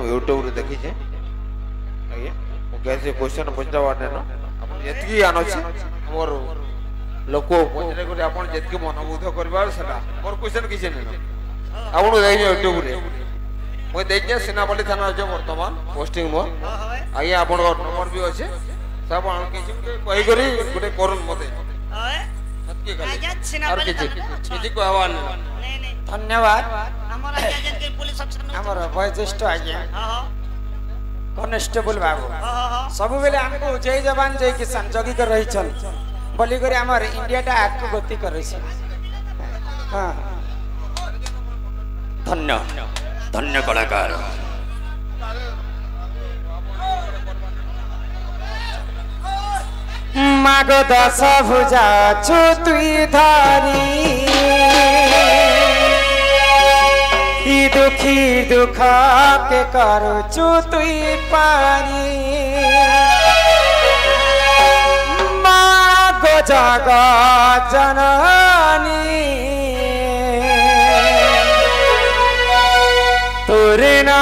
YouTube रे देखी छे आगे कैसे क्वेश्चन पूछता वाटे न अपन जेतकी आनो छी मोर लोको पचरे करे अपन जेतकी मनोबोध करबार सेटा मोर क्वेश्चन किछे न आपण देखि यूट्यूब रे মই देखिए सेनापल्ली थाना जे वर्तमान पोस्टिंग मो आगे आपण नंबर भी अछि सब आन किछि कहि करी गुटे करन मते आगे सेनापल्ली किछि को आवान नहीं धन्यवाद हमर आगे के पुलिस अफसर हमर वयोज्येष्ठ आगे कांस्टेबल बाबू सब बेले हमको जय जवान जय किसान जगी कर रही चल बोली करे हमर इंडिया टा आग गति करे छी हां धन्य धन्य कलाकार माग दस भुजा चुतुई धारी दुखी दुख के करू चुतुई पारी मागो जग जननी तोरे ना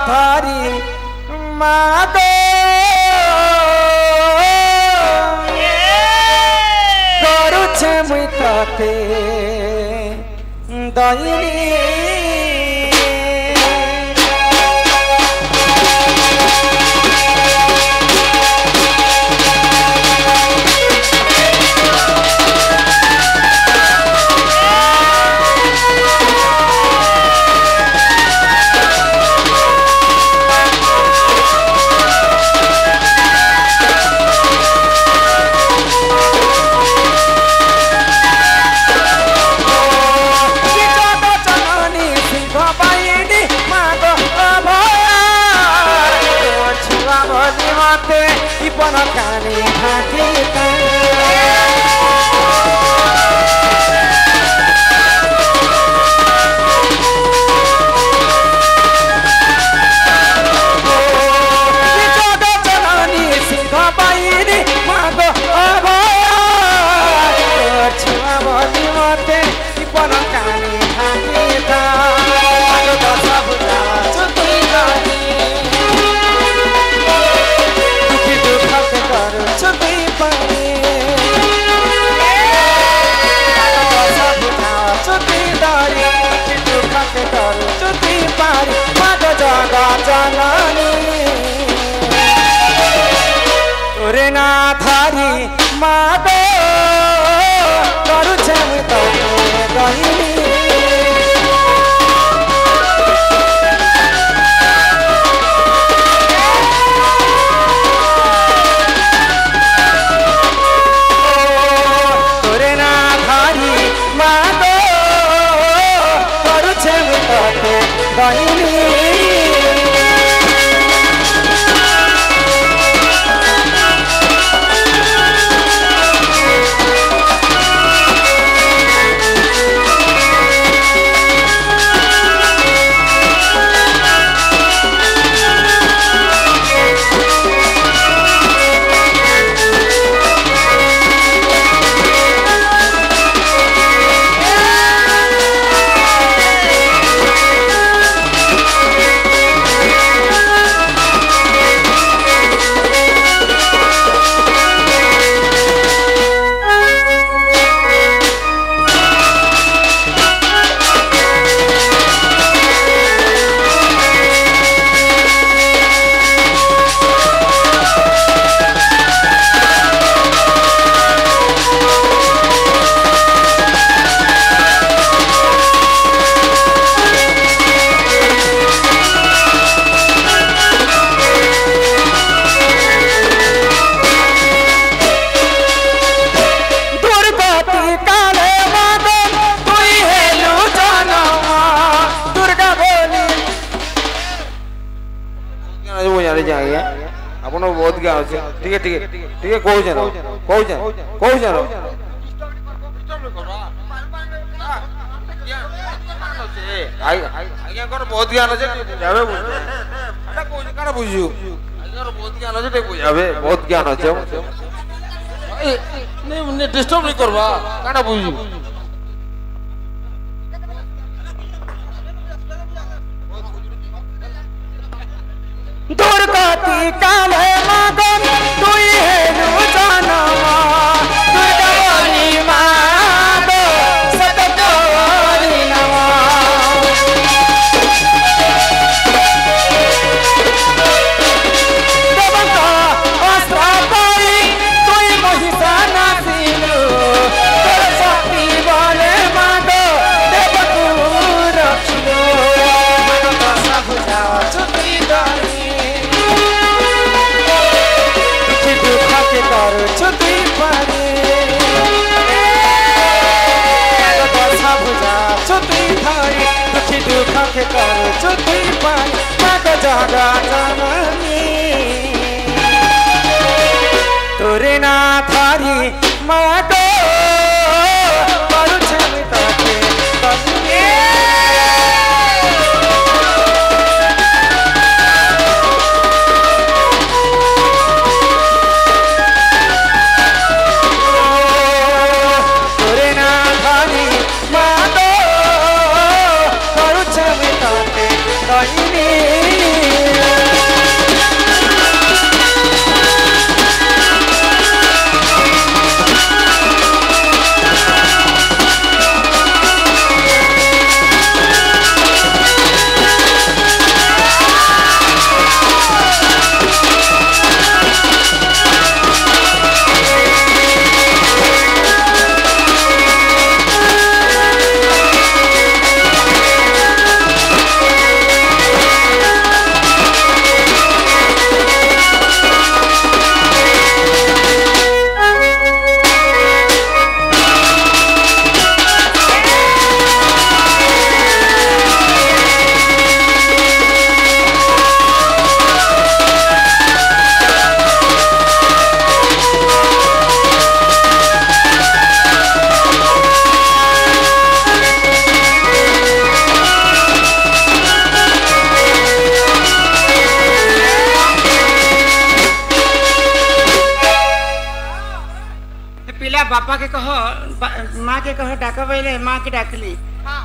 धारी मागो करू छे मुई तते दहिनी ଜାଣିଛେ ଆଜ୍ଞା ଆପଣ ବହୁତ ଜ୍ଞାନ ଅଛି ଟିକେ ଟିକେ ଟିକେ କହୁଛେ କହୁଛେ କହୁଛେ ଆଜ୍ଞାଙ୍କର ବହୁତ ଜ୍ଞାନ ଅଛି ବୁଝାବେ କହୁଛି କାଣା ବୁଝୁ ଆଜ୍ଞାଙ୍କର ବହୁତ ଜ୍ଞାନ ଅଛି ଟିକେ ବୁଝାବେ ବହୁତ ଜ୍ଞାନ ଅଛି डिस्टर्ब नहीं करवा काना बुझू दुर्गति काले मगन तुई हेनु जानवा दुर्गति मागो सतगोरी नवा देवता अस्त्र पाई तुई महिषा नासिलु तोर शक्ति बले मागो देवतु रखिलो मन दशा भुजा छुटी गई करू छुटी पारे दशा भुजा छुटी धरी दुखी दुख के करू छुटी पारे मग जगा जननी तोरे ना थारी मागो करू छवि ताके बापा के कह माँ के कह डाक बोले माँ के डाकली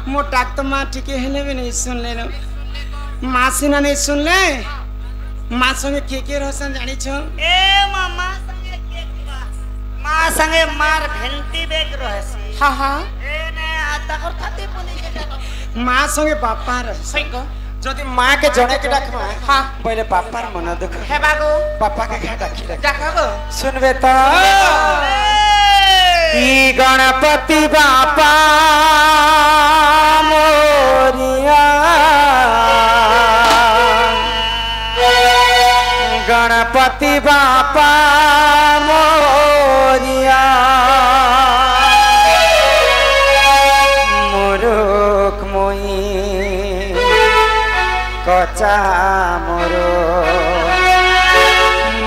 मो डाक तो माँ ठीक हेले भी नहीं सुन ले माँ सीना नहीं सुन ले माँ संगे के रहसन जानी छो ए मामा संगे के माँ संगे मार भेंटी बेक रहसी हाँ हाँ ए ने आता कर खाते पुनी के माँ संगे बापा रह सही को जदि माँ के जड़े के डाक हाँ पहले बापा मन दुख हे बागो बापा के खा डाकी डाकबो सुनबे तो गणपति बापा मोरिया गणपति बापा मोरिया मोरुक मोई कचा मोरो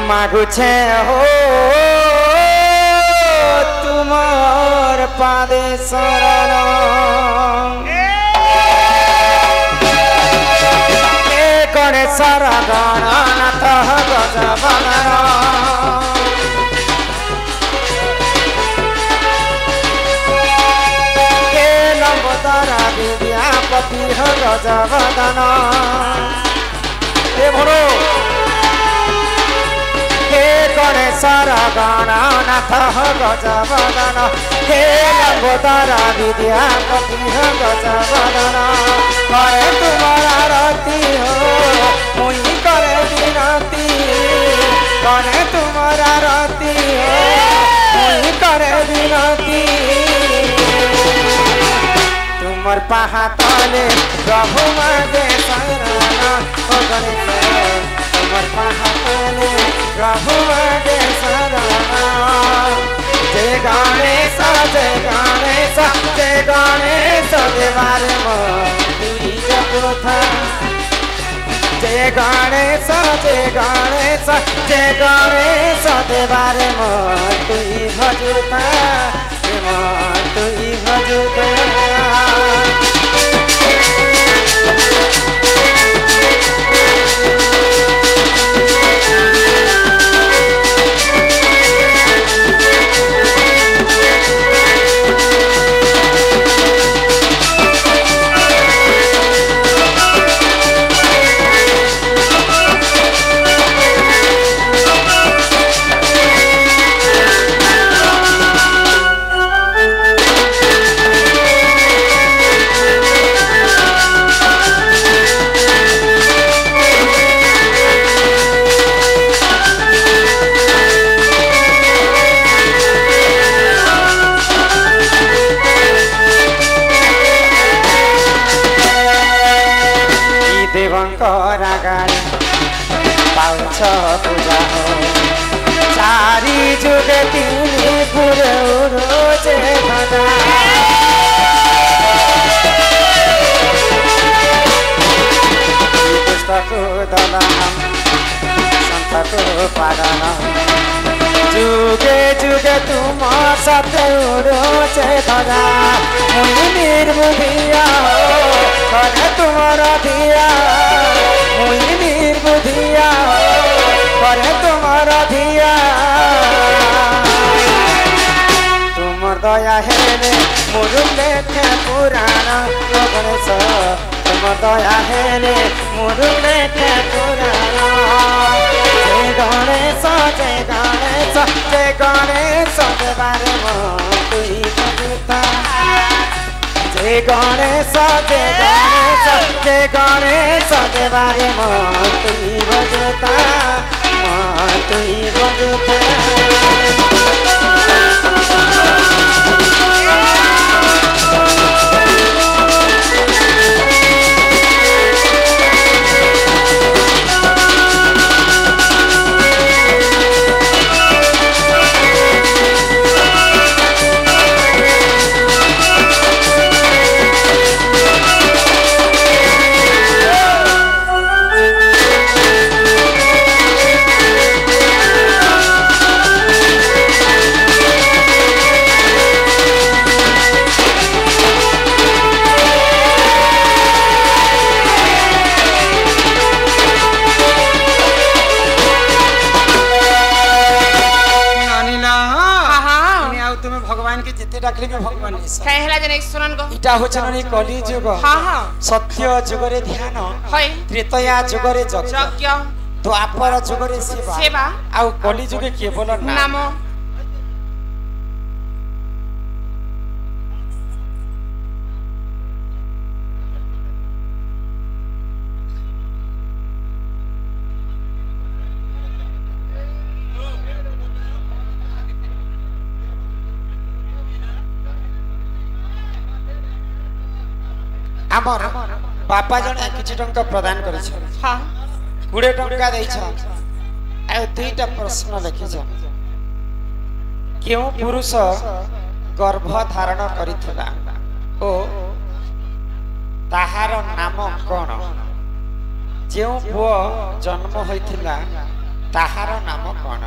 मागुछे हो तुमार पादे शरण गणेश गणनाथ गजबदन लंबोदरा विद्यापति गजबदन भरो हे गणेश गणनाथ गजबदन हे लंबोदरा विद्यापति गजबदन करे तुम्हारा रति हो मुई करे विनती करे तुम्हारा रति हो मुई करे विनती तुमर पाहा तले प्रभु मागे शरण ओ गणेश तुमर पाहा तले प्रभु मागे शरण जय गणेश जय गणेश जय गणेश देवार मोरी जगोथा जय गणेश जय गणेश जय गणेश देवारे मन तुई भजुता मन तुई भजुता पूजा हो चारी जुगे तिमी पुरो चेतना पुस्तक दलनम संतको पादनम जुगे जुगे तुम सतुरो चेतना मुनि निर्बुधिया करे तुमर धिया मुनि निर्बुधिया करे तुमर धिया तुमर दया हेले मोर लेखे पुराण गणेश तुमर दया हेले मोर लेखे पुराण जय गणेश जय गणेश जय गणेश देवारे मन तुई भजुता जय गणेश जय गणेश जय गणेश देवारे मन तुई भजुता मन तुई भजुता भगवान कहला जने सुनन गो इटा होचननी कली जुग हां हां सत्य जुगरे ध्यान होय त्रेतया जुगरे यज्ञ द्वापर जुगरे सेवा आ कली जुगे केवल नाम आमर बापा जन किछि टंका प्रदान करि छ हां 20 टंका दै छ आ दुईटा प्रश्न लिखि छ केउ पुरुष गर्भ धारण करिथिला ओ ताहार नाम कोन जेउ पुओ जन्म होइथिला ताहार नाम कोन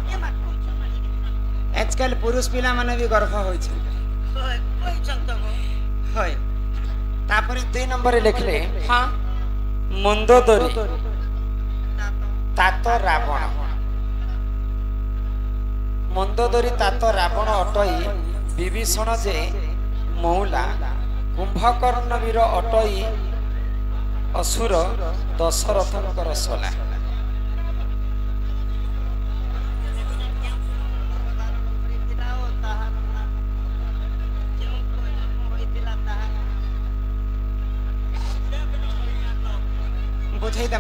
आजकल पुरुष पिला माने भी गर्भ होय छ कोई चलतो होय तापर 2 नंबर लिखले हां मंदोदरी तातो रावण मंदोदरी तातो रावण अटई विभीषण जे मौला कुंभकर्ण वीर अटई असुर दशरथंकर सला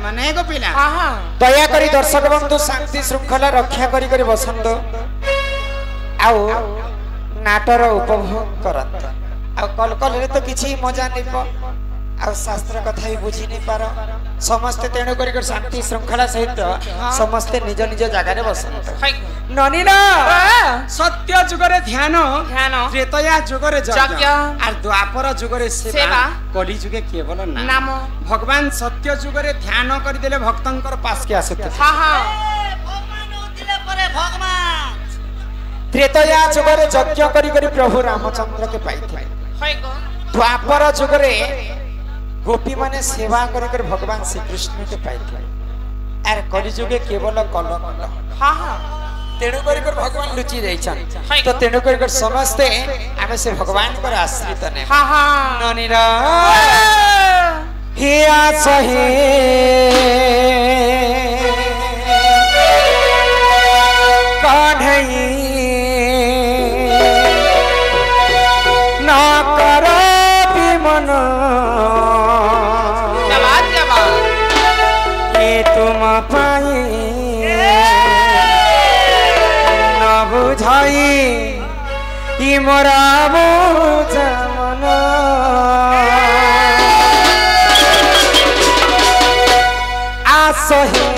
माने गो पिला दया करी दर्शक बंधु शांति श्रृंखला रक्षा करी करी बसंत आउ नाटर उपभोग करत आ कल कल रे तो किछि मजा निप आ शास्त्र कथा भी बुझी नहीं पार समस्ते तेणु कर शांति श्रृंखला सहित समस्ते निज निज जगह रे बसंत ननीना सत्य जुगरे ध्यान ध्यान त्रेतया जुगरे यज्ञ यज्ञ आर द्वापर जुगरे सेवा सेवा कली जुगे केवल नाम भगवान सत्य जुगरे ध्यान कर देले भक्तंकर पास के आसते हाँ हाँ भगवान उदिले परे भगवान त्रेतया जुगरे यज्ञ करी करी प्रभु रामचंद्र के पाइथे है को द्वापर जुगरे गोपी माने सेवा करी करी भगवान श्री कृष्ण के पाइथे आर कली जुगे केवल कल कल हाँ हाँ तेणु करी कर भगवान लुचि जाइछन है तो तेणु करी कर समस्ते आमे से भगवान पर आश्रित ने हाँ हाँ ननीरा हिया सहे कान्हई ना करो विमन ये तुम पाई न बुझाई ई मोरा बुझा मन आसहे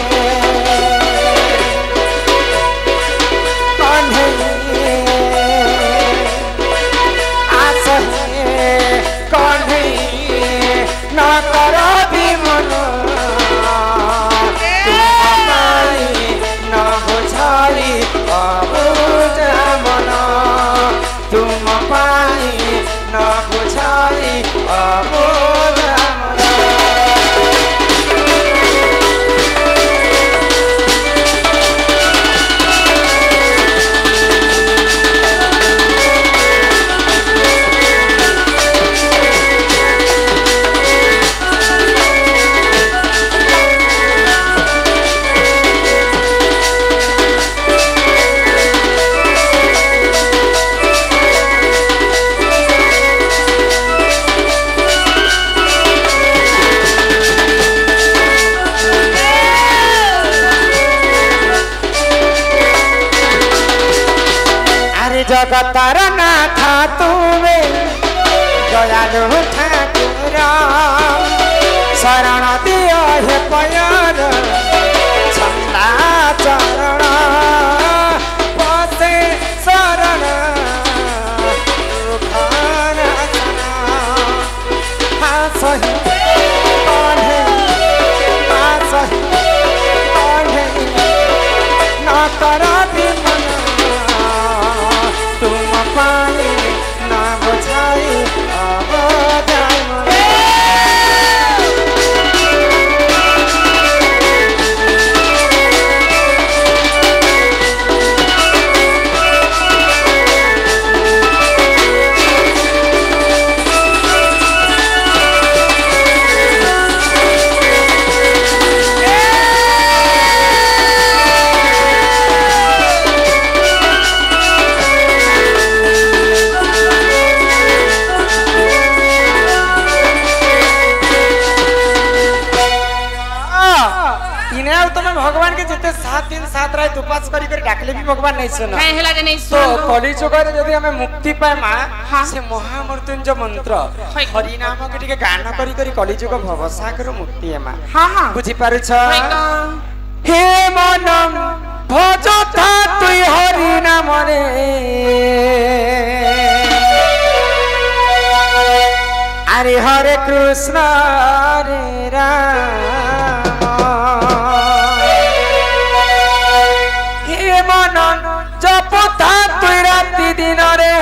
जगतर नाथ तुमे दयालु ठाकुर शरण दियो हे पयर छंदा चरण पसे शरण दुखन हासहि कान्हे हासहि कान्हे न कर विमन तुम पाए ना बुझाई अब जाए भगवान के जिते 7 दिन 7 रात उपास करी कर डाकले भी भगवान नहीं सुना नहीं हला जे नहीं तो सुन कली जुगर यदि हमें मुक्ति पाए मां हाँ। से महामृत्युंजय मंत्र हरि नाम के टिके गान करी करी कली जुग भवसागर मुक्ति है मां हाँ हाँ बुझी पारु छ है को हे मनम भजता तुई हरि नाम रे अरे हरे कृष्ण रे राम हे मन जपता तुई राति दिन रे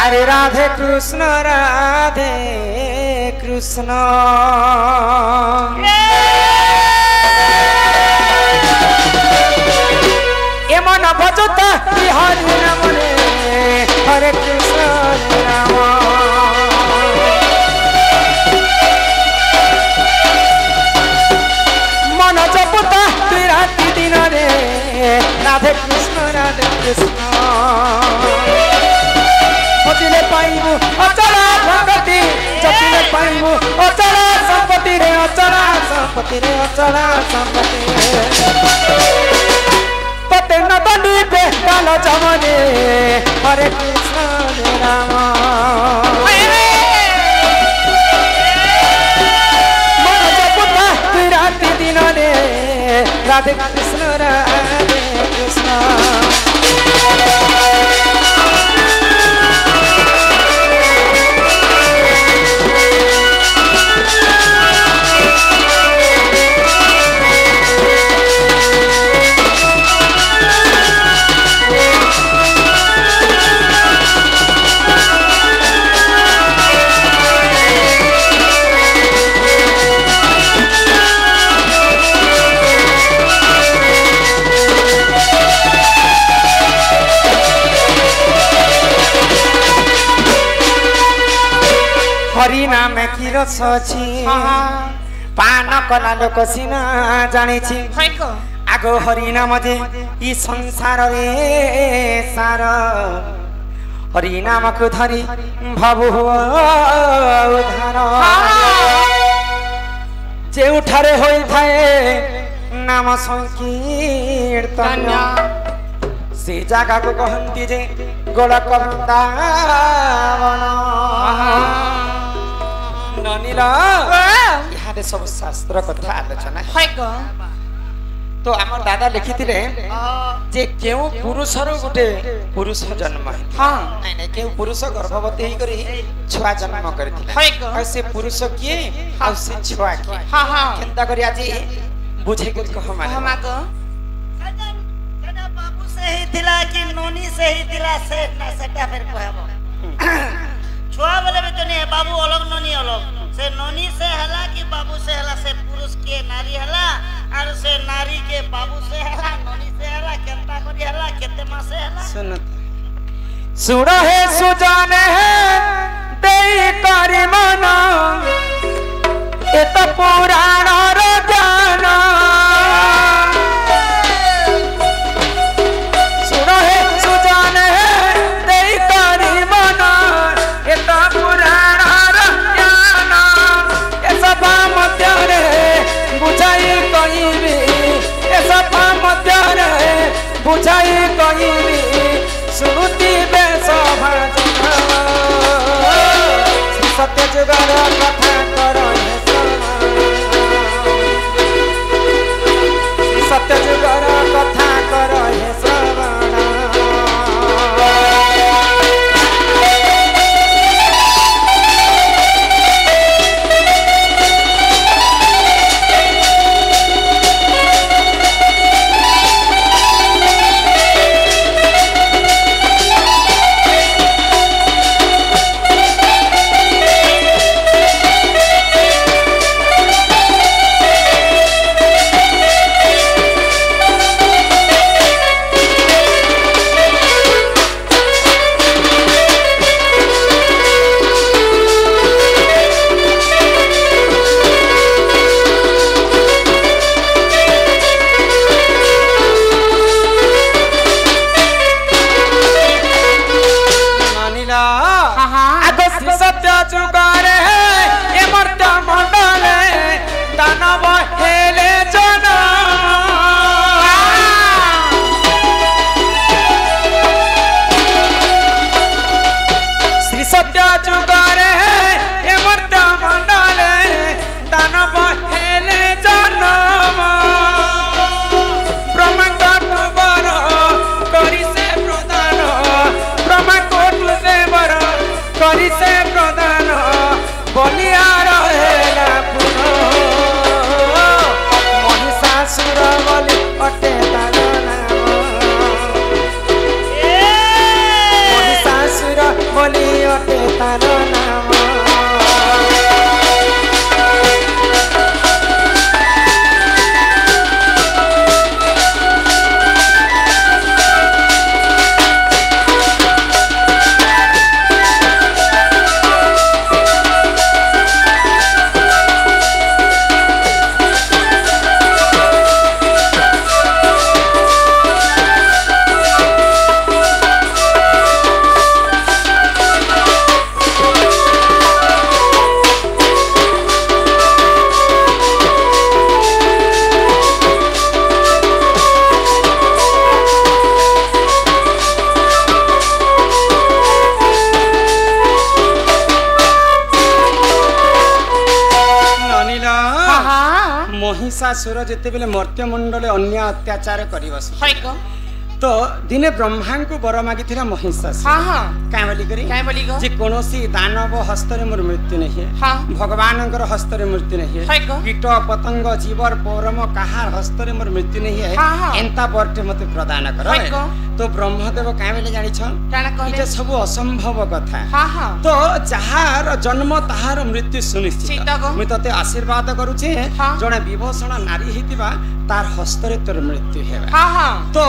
अरे राधे कृष्ण ए मन भजता हरि नाम रे हरे कृष्ण राम मन जपता तुई राति दिन रे राधे कृष्ण जपिले पाइबु अचला भगति जपिले पाइबु अचला संपत्ति रे अचला संपत्ति रे अचला संपत्ति तोते नदनी पे कालो जमने हरे कृष्ण हरे राम मन जपुता राति दिन रे राधे कृष्ण राधे कृष्ण हरि नाम की रस अछि पान कला लोक सिना जाने छी आगो हरि नाम जे ई संसार रे सार हरि नाम को धरी भाबु उद्धार जे उठारे होई थाए नाम संकीर्तन से जागा को कहंती जे गोलक वृंदावन ननीला इहारे सब शास्त्र कथा आलोचना तो आम दादा लिखिथिले जे केउ पुरुषर गुटे पुरुष जन्म है हां नहीं नहीं केउ पुरुष गर्भवती ही करी छुआ जन्म करथिले आ से पुरुष किए आ से छुआ के हां हां केनता करी आज बुझे के कह माने हम को कदा बाबू से ही दिला कि नोनी से ही दिला से ना सेटा फिर कहबो छुआ बोले भी तो नहीं है बाबू अलग नोनी अलग से नोनी से हला कि बाबू से हला से पुरुष के नारी हला और से नारी के बाबू से हला नोनी से हला केनता करी हला केते मास से हला सुन है सुजान है देई करी मन ए तो पुराण रो ज्ञान सुन है सुजान है देई करी मन ए तो पुराण रो ज्ञान ए सब मध्य रे बुझाई कहिबी ए सब मध्य रे बुझाई कहिबी सुनुति बेस भजन सत्य जुगर कथा करो सत्य जुगर कथा करो हे श्रवण महिषासुर जिते बेले मर्त्यमंडल अन्य अत्याचार कर है को तो दिने ब्रह्मा को वर मागी महिषासुर हाँ हाँ क्या बोली करी क्या बोली गो जे कोनोसी दानव हस्तरे मोर मृत्यु नहीं है हाँ भगवानଙ୍କର हस्तरे मृत्यु नहीं है है को कीट पतंग जीवर पौरम कहार हस्तरे मोर मृत्यु नहीं है हाँ, हाँ। एंता बरटे मते प्रदान कर है को तो ब्रह्मदेव क्या बोले जानि छ काना कहले इटा सब असंभव कथा हाँ हाँ तो जहार जन्म ताहार मृत्यु सुनिश्चित सीता को मुई तते आशीर्वाद करूचे हाँ। जणे विभूषण नारी हितिबा तार हस्तरे तोर मृत्यु हेबा हाँ हाँ तो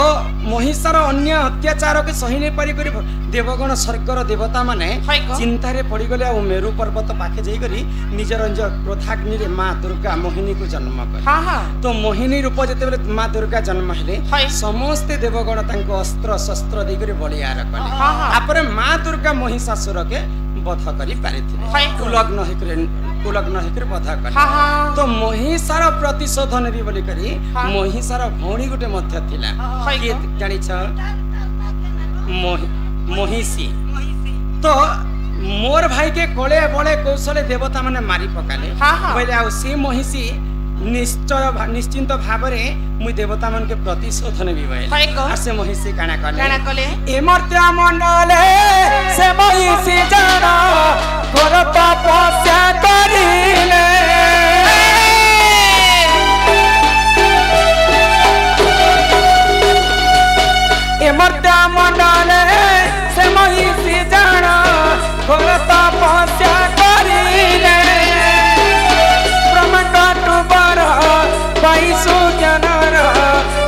महिषार अन्य अत्याचार के सही नहीं पारी करी देवगण स्वर्गर देवता माने है को चिंतारे पड़ी गले आ मेरु पर्वत पाखे जाई करी निजर क्रोधाग्नि रे मां दुर्गा मोहिनी को जन्म कर हाँ हाँ तो मोहिनी रूप जते बेले मां दुर्गा जन्म हेले है समस्त देवगण तांको अस्त्र शस्त्र दे करी बलियार कले हाँ हाँ तापर मां दुर्गा महिषासुर के वध करी पारिथिले है को कुलग्न हिकर वध कले हाँ हाँ तो महिषार प्रतिशोध नेबी बोली करी हाँ। महिषार भौणी गुटे मध्य थिला है किए को जानि छ महिषी तो मोर भाई के कोले बळे कौशले देवता माने मारी पकाले हाँ, हाँ। बोले आ से महिषी निश्चिंत भावरे मुई देवता मन के प्रतिशोध नेबी बोले है को आ से महिषी काना काना कले कहले एमर्त्या मंडले से महिषी जाना घोर तपस्या करिले एमर्त्या मंडले से महिषी जाना घोर तपस्या करिले ब्रह्मकटु बर पाइसु ज्ञानर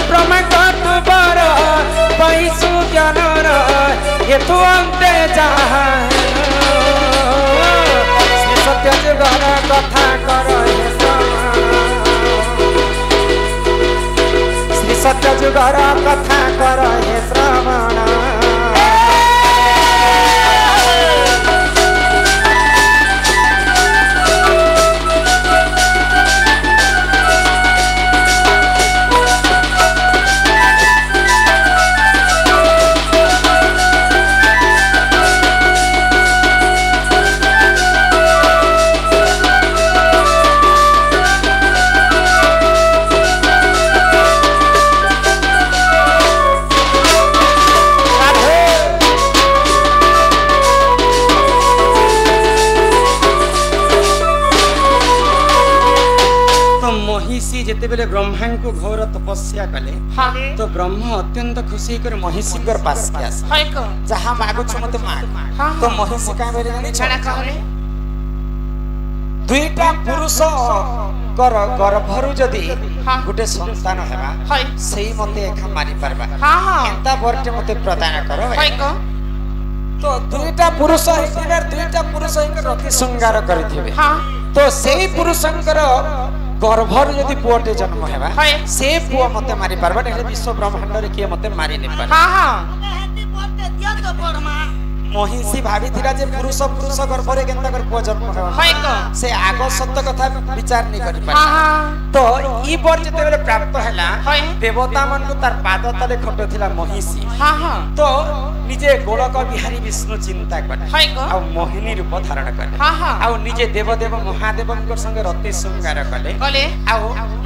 ब्रह्मकटु बर पाइसु ज्ञानर यथु अन्ते जाहा श्री सत्य जुगर कथा कर हे श्री सत्य जुगर कथा कर हे श्रवण महिषी जेते बेले ब्रह्मा को घोर तपस्या कले हाँ तो ब्रह्म अत्यंत खुशी कर महिषी कर पास के आस है को जहां मागु छ मते माग हाँ तो महिषी का बेले जानि काना कहले दुईटा पुरुष कर गर्भरु जदी हाँ गुटे संतान हेबा है सेही मते एखा मारी परबा हाँ हाँ एंता बरटे मते प्रदान करो है को तो दुईटा पुरुष हिसाब दुईटा पुरुष हिकर रति श्रृंगार करथिबे हाँ तो सेही पुरुषंकर गर्भर यदि पुअटे जन्म हेबा है से पुआ मते मारी परबा ने विश्व ब्रह्मांड रे किए मते मारी नै पारे हाँ हाँ हेती बोलते दिया तो बड़मा महिषी भाभी थिला जे पुरुष पुरुष गर्भरे केनता कर पुआ जन्म हेबा है को से आगो सत्य कथा विचार नै करि हाँ पारे हाँ तो ई बर जते बेले प्राप्त हैला है देवता मन को तार पाद तले खटो थिला महिषी हाँ हाँ तो निजे गोलक बिहारी विष्णु चिंता करे है को आ मोहिनी रूप धारण करे हाँ हाँ आ निजे देवदेव महादेवଙ୍କ संगे रति श्रृंगार कले कहले आ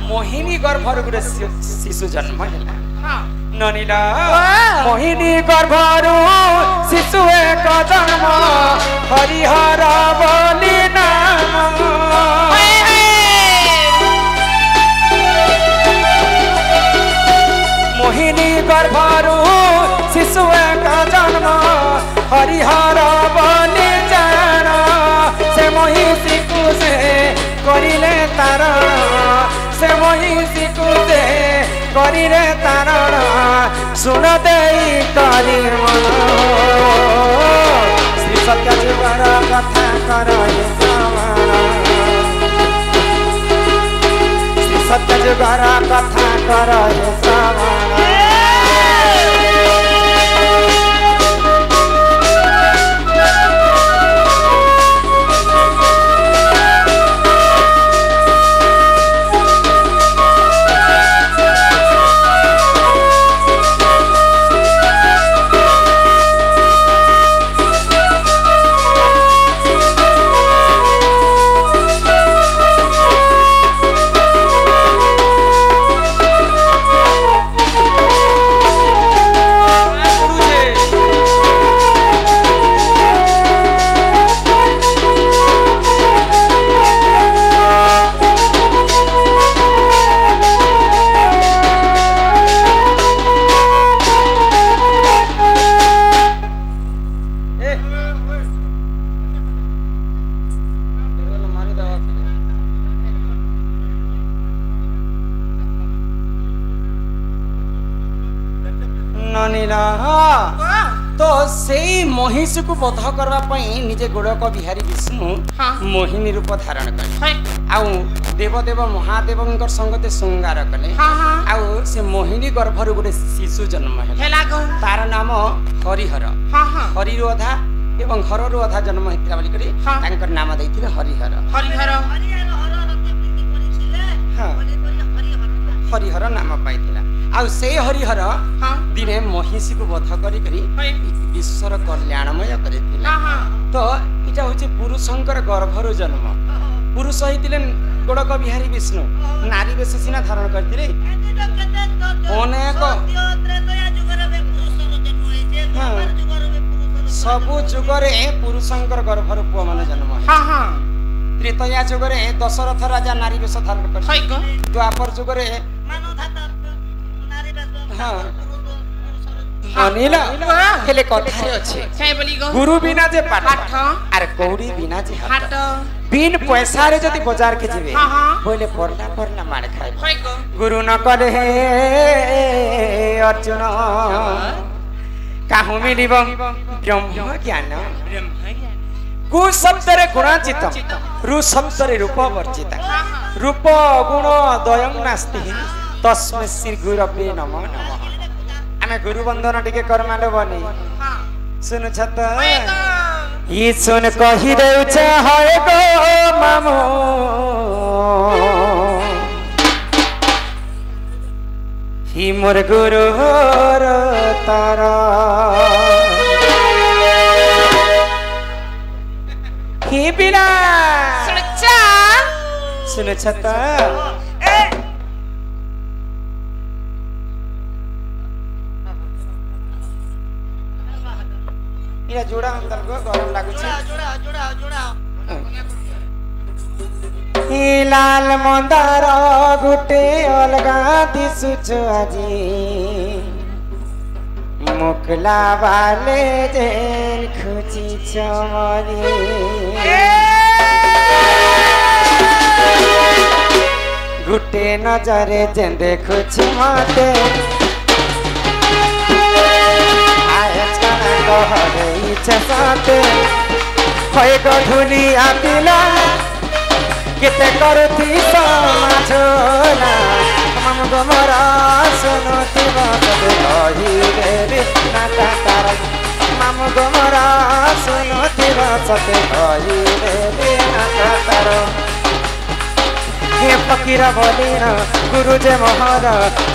मोहिनी गर्भर गुटे शिशु जन्म हैला हाँ ननिला मोहिनी गर्भरु शिशु एक जन्म हरिहर बोली नाम मोहिनी गर्भरु शिशु एक जन्म हरिहर बोली जान से महिषी को से करिले तारण से महिषी को से करिले तारण सुन देई करि मन श्री सत्य जुगर कथा कर हे श्रवण श्री सत्य जुगर कथा कर हे श्रवण କହିଲା तो सेई महिषी को बध करबा पई निजे गोड़क बिहारी विष्णु हाँ। मोहिनी रूप धारण कले हाय आउ देवदेव महादेवंकर संगते श्रृंगार कले हाँ हाँ आउ से मोहिनी गर्भर गोटे शिशु जन्म है हेला गो तार नाम हरिहर हाँ हाँ हरिरु अधा एवं हररु अधा जन्म हेतिला बोली करी हाँ। तांकर नाम दैथिले हरिहर हरिहर हाँ। हरिहर नाम पाइथिला आउ से हरिहर हाँ दिने महिषी को बध करी करी हाय विश्वर कल्याणमय करिथिला हाँ हाँ तो इटा होचे पुरुषंकर गर्भरु जन्म पुरुष होइतिले गोड़क बिहारी विष्णु नारी बेश सिना धारण करथिले सबु जुगरे पुरुषंकर गर्भरु पुआ माने जन्म है हाँ हाँ त्रेतया जुगरे दशरथ राजा नारी बेश धारण करथिले हाय गो द्वापर जुगरे हाँ अनिला हेले कथारे अछि काय बोली गो गुरु बिना जे पाठ पाठ आर कौड़ी बिना जे हाथ हाट बिन पैसा रे जदि बाजार के जेबे हाँ हाँ बोले परला मार खाए हाय गो गुरु न कले हे अर्जुन काहू मिलिब ब्रह्म ज्ञान गु शब्द रे गुणाचित रु शब्द रे रूप वर्जित रूप गुण द्वयं नास्ति तस्मै श्री गुरवे नमः नमः आमे गुरु वंदन टिके करमाले बनी हाँ सुन छत हाय गो ई सुन कहि देउछ हाय गो मामो ही मोर गुरु र तारा ही बिना सुनचा सुन छत इरा जोड़ा अंदर गो गरम लागु छी ही लाल मंदार गुटे अलगा दिसुछ आजी मुकला वाले जेन खुची चमरी गुटे नजरे जेन देखुछ मते आए छना कहरे इच्छा साथे होय गधुली आपिला केते करती समाजोला मम गमरा सुनती बात कही रे नाता तारा मम गमरा सुनती बात कही रे नाता तारा हे फकीर बोलिन गुरु जे मोहर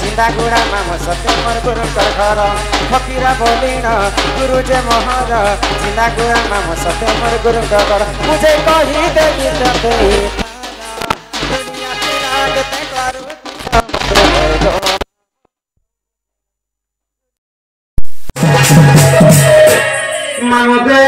जिंदा गुड़ा माम सत्य मोर गुरु कर घर फकीर बोलिन गुरु जे मोहर जिंदा गुड़ा माम सत्य मोर गुरु कर घर मुझे कही दे गीत दुनिया तेरा ते करू मांगे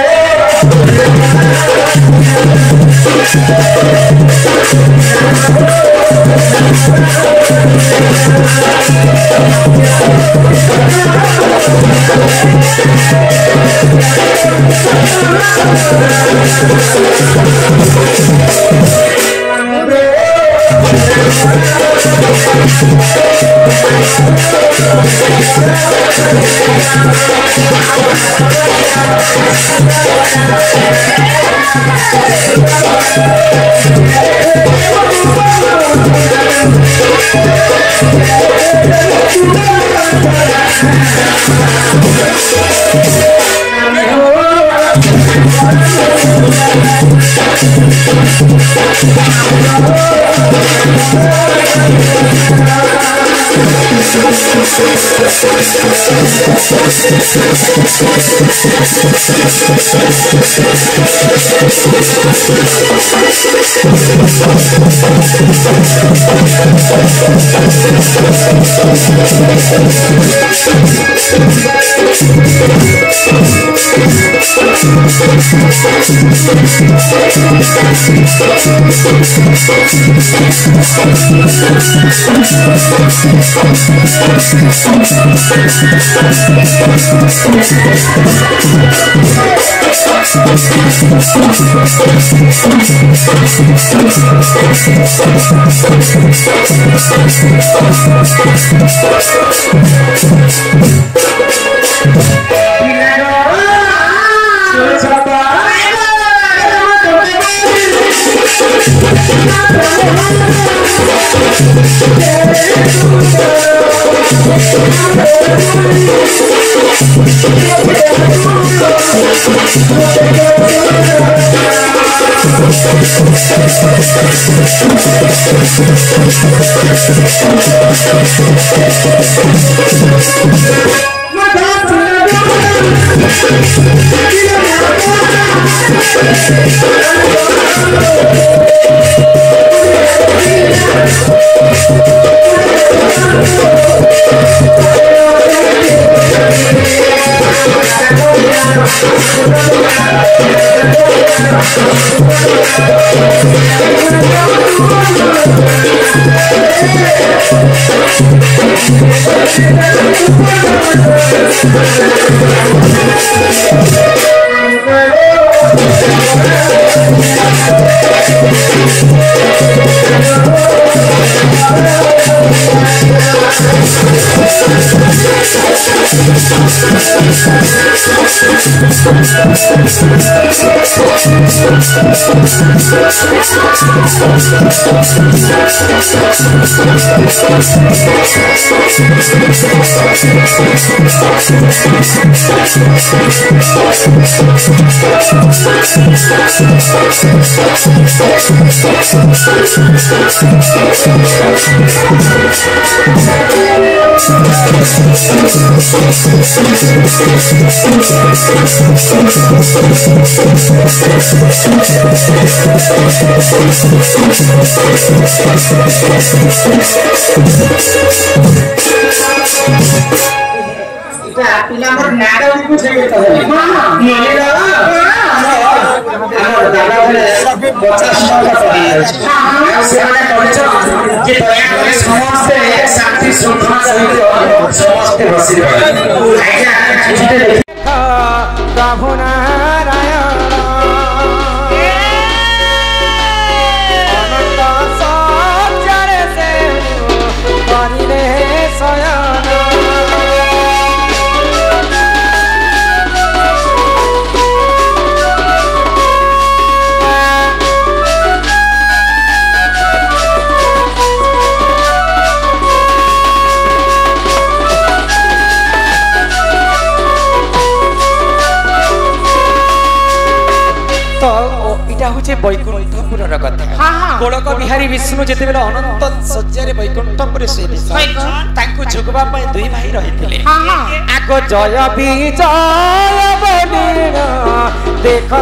प्रभु नारायण अनंत सच्चरे से करिले शयन वैकुंठपुर कथा गोलक बिहारी विष्णु जिते बेले अनंत सज्जारे वैकुंठपुर से जुगवा दुई भाई रही आग जय विजय देख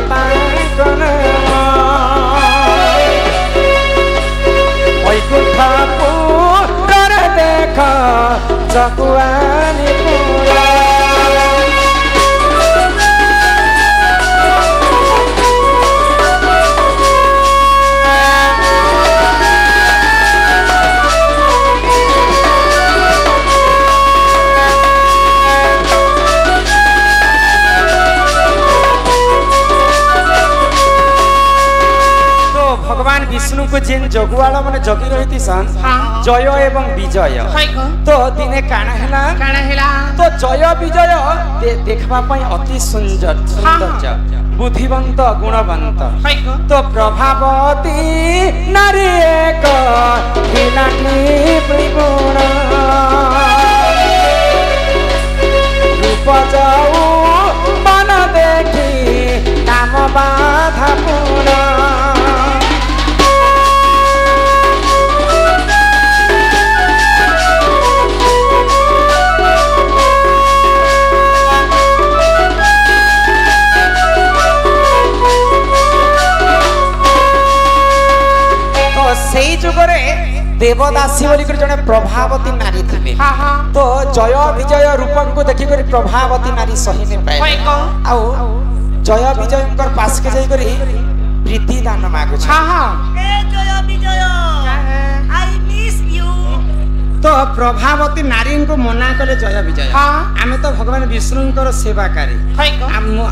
वैकुंठपुर देख जगुआनी भगवान विष्णु को जेन जगुआल माने जगी रही सन जय एवं विजय तो दिने काना तो जय विजय देखबा पई अति सुंदर बुद्धिवंत गुणवंत तो प्रभावती नारी एक गुण रूप जाऊ मन देखी नाम बाधा पूर्ण जुगरे देवदासी बोली जड़े प्रभावती नारी थी तो जय विजय रूपम को देखिक प्रभावती नारी सही नहीं पाए जय विजय पास के जाई करी प्रीति दान मागु तो प्रभावती नारी को मना कले जय विजय आमे तो भगवान विष्णु सेवाकारी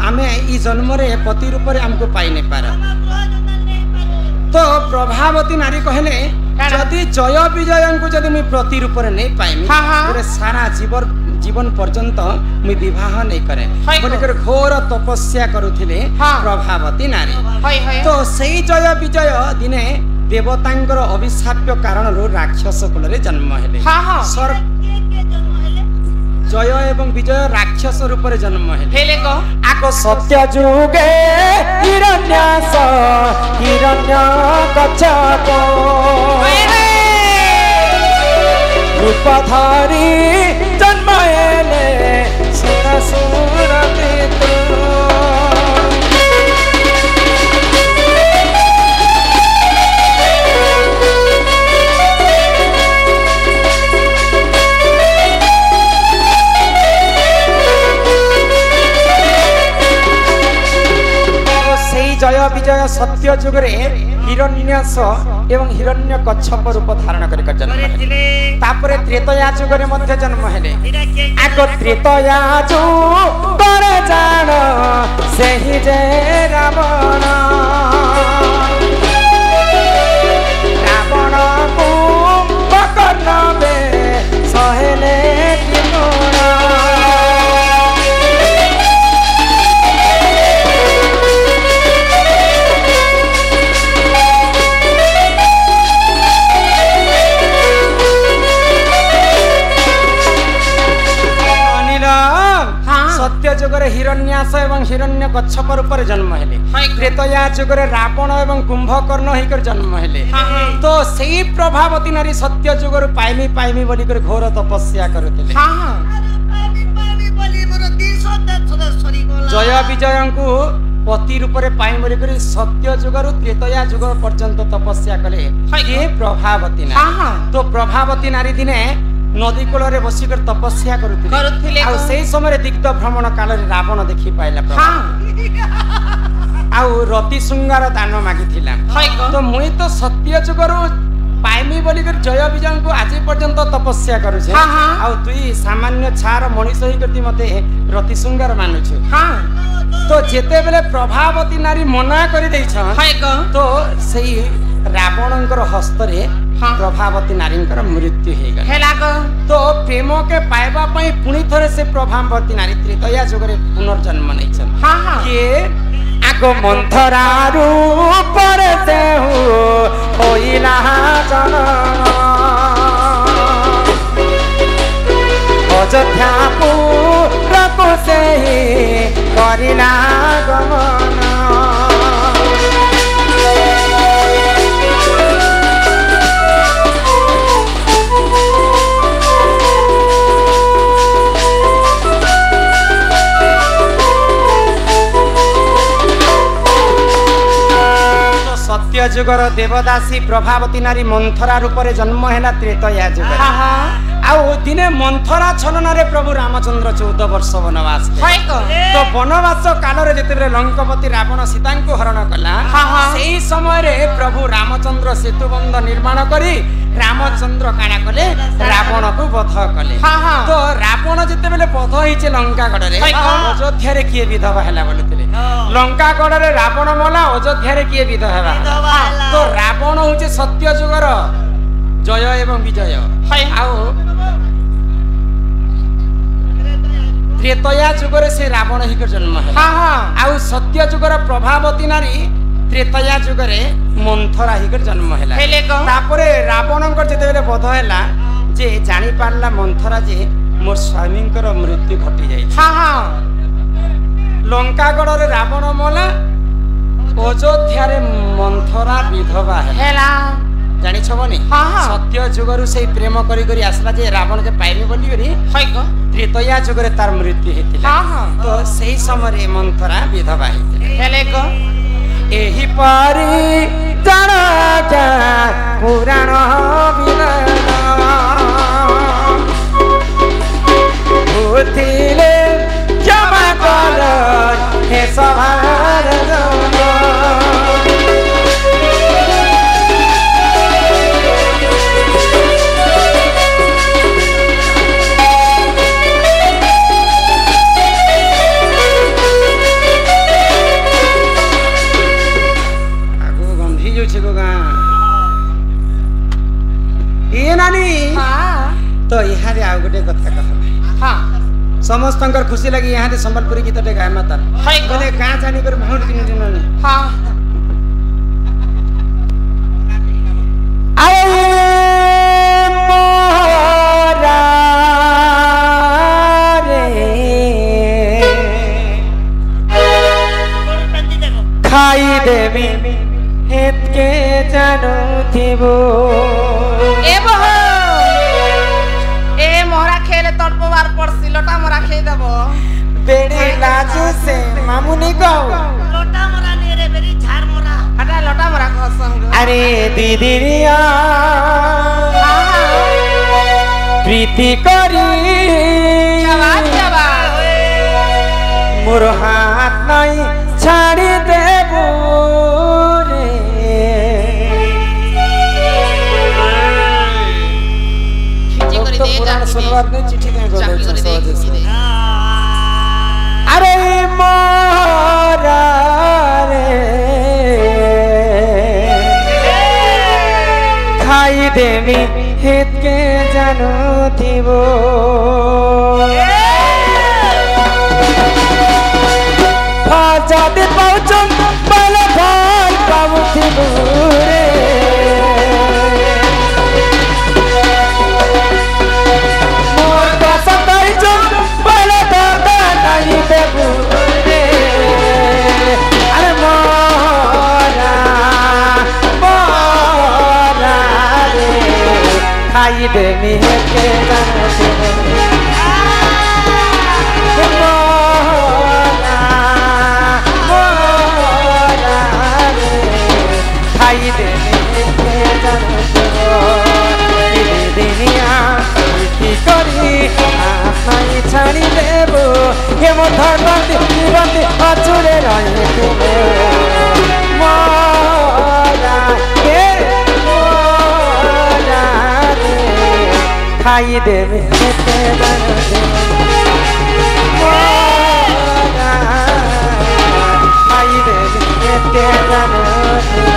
आमे ई जन्म रे पति रूप रे हमको पाई नहीं पारा तो प्रभावती नारी कहले जदि जय विजय को जदि मैं प्रति रूप रे नहीं पाइमी सारा जीवन पर्यंत मुई विवाह नहीं करे हाय बोली कर घोर तपस्या करुथिले हाँ। प्रभावती नारी हय हय तो सेई जय विजय दिने देवतांकर अभिशाप्य कारण राक्षस कुल रे जन्म हेले हाँ हाँ सर के जन्म हेले जय एवं विजय राक्षस रूप रे जन्म हेले हेले को आको सत्य जुगे हिरण्यास हिरण्य कच्छप रूप धरी जन्म हेले सुर सुर पितृ जय विजय सत्य जुगरे हिरण्यास एवं हिरण्य कच्छप रूप धारण कर जन्म हेले तापरे त्रेतया जुगरे मध्य जन्म हेले आको त्रेतया जुगर जान सेहि जे रावण रावण कुंभकर्ण बे सहेले किमुण सत्य जुगरे हिरण्यास एवं हिरण्य कच्छप रूप जन्म हेले त्रेतया जुगरे रावण एवं कुंभकर्ण होकर जन्म हेले तो सेई प्रभावती नारी सत्य जुगर पाइमी पाइमी बोली कर घोर तपस्या करुथिले जय विजय को पति रूप में पाई बोली कर सत्य जुगर त्रेतया जुग पर्यंत तपस्या कले ये प्रभावती नारी तो प्रभावती नारी दिने नदी कूल रे बसिकर तपस्या करुथिले आ सेई समय दिग्ध भ्रमण काल रे रावण देखि पाइला आ रति शृंगार दान मागिथिला तो मुई तो सत्य जुगरु पाइमी बोली कर जय विजय को आज पर्यंत तपस्या करू छे आ तुई सामान्य छार मनीष होई करती मते रति शृंगार मानु छे तो जेते बेले प्रभावती नारी मना करि दै छ तो सेई रावणंकर हस्त रे प्रभावती नारींकर मृत्यु हो गला तो प्रेम के पाइबा पई पुणी थरे से प्रभावती नारी त्रेतया जुगरे पुनर्जन्म नहीं छन ये आगो मंथरा रूप रे तेहु होइला जन्म अयोध्या पुर को सेहि करिला गमन सत्य जुगर देवदासी प्रभावती नारी मंथरा रूप में जन्म है त्रेतया जुग दिने मंथरा छलन रे प्रभु रामचंद्र 14 वर्ष वनवास तो वनवास काल रे जेते लंकापति रावण सीता को हरण कला सेही समय रे प्रभु रामचंद्र सेतुबंध निर्माण करी रामचंद्र काना कले रावण को वध कले तो रावण जेते बेले वध होइचे लंकागढ़ रे अयोध्या रे किए विधवा हैला बोलथिले लंकागढ़ रे रावण मला अयोध्या रे किए विधवा तो रावण होचे सत्य जुगर जय एवं विजय आओ त्रेतया जुगरे से रावण हिकर जन्म है आओ सत्य जुगर प्रभावती नारी त्रेतया जुगरे मंथरा हिकर जन्म हैला तापरे रावणंकर जेते बेले वध हैला जे जानि पारला मंथरा जे मोर स्वामींकर मृत्यु घटी जाई लंकागढ़ रे रावण मला अयोध्या रे मंथरा विधवा हैला जानि छबनी सत्य जुगरु से प्रेम करी करी आसला जे रावण के पाइबे बोली करी त्रेतया जुगरे तार मृत्यु हेतिला तो सेही समय रे मंथरा विधवा हेतिले एही पारी जाना क्या पुराण भूतिले क्षमा कर हे सभार तो यहाँ आउ गोटे कथा कह समस्त खुशी लगी यहाँ संबलपुरी गीत टे गाय माता हाय गो। बोले कहाँ जानी कर बहुत दिन दिन हाँ खाई देवी हेत के जानो थीबो ए बहो ए मोहरा खेले तड़पवार पड़सी लोटा मोरा खेई देबो बेड़ी लाजू से मामुनी को लोटा मोरा ने रे बेरी झार मोरा हटा लोटा मोरा कसंग अरे दीदी रिया प्रीति करी मोर हाथ नहीं छाड़ी देबू रे खिची करी तो दे पुराण सुनवार नहीं चिट्ठी नहीं चाकी कर करे दे खिची दे अरे मोरा रे खाई देवी हित के जानो थीबो जाते पहुँचम पहले भाई पावती बुरे मोर का सताई जो पहले दादा नहीं दे बुरे अरे मोरा मोरा रे खाई दे मिहे के जाने छाड़ी देबो हे मो धरती जीवंती अचुरे रहे तुमे मोरा हे मोरा रे खाई देबे ते बनते मोरा खाई देबे ते बनते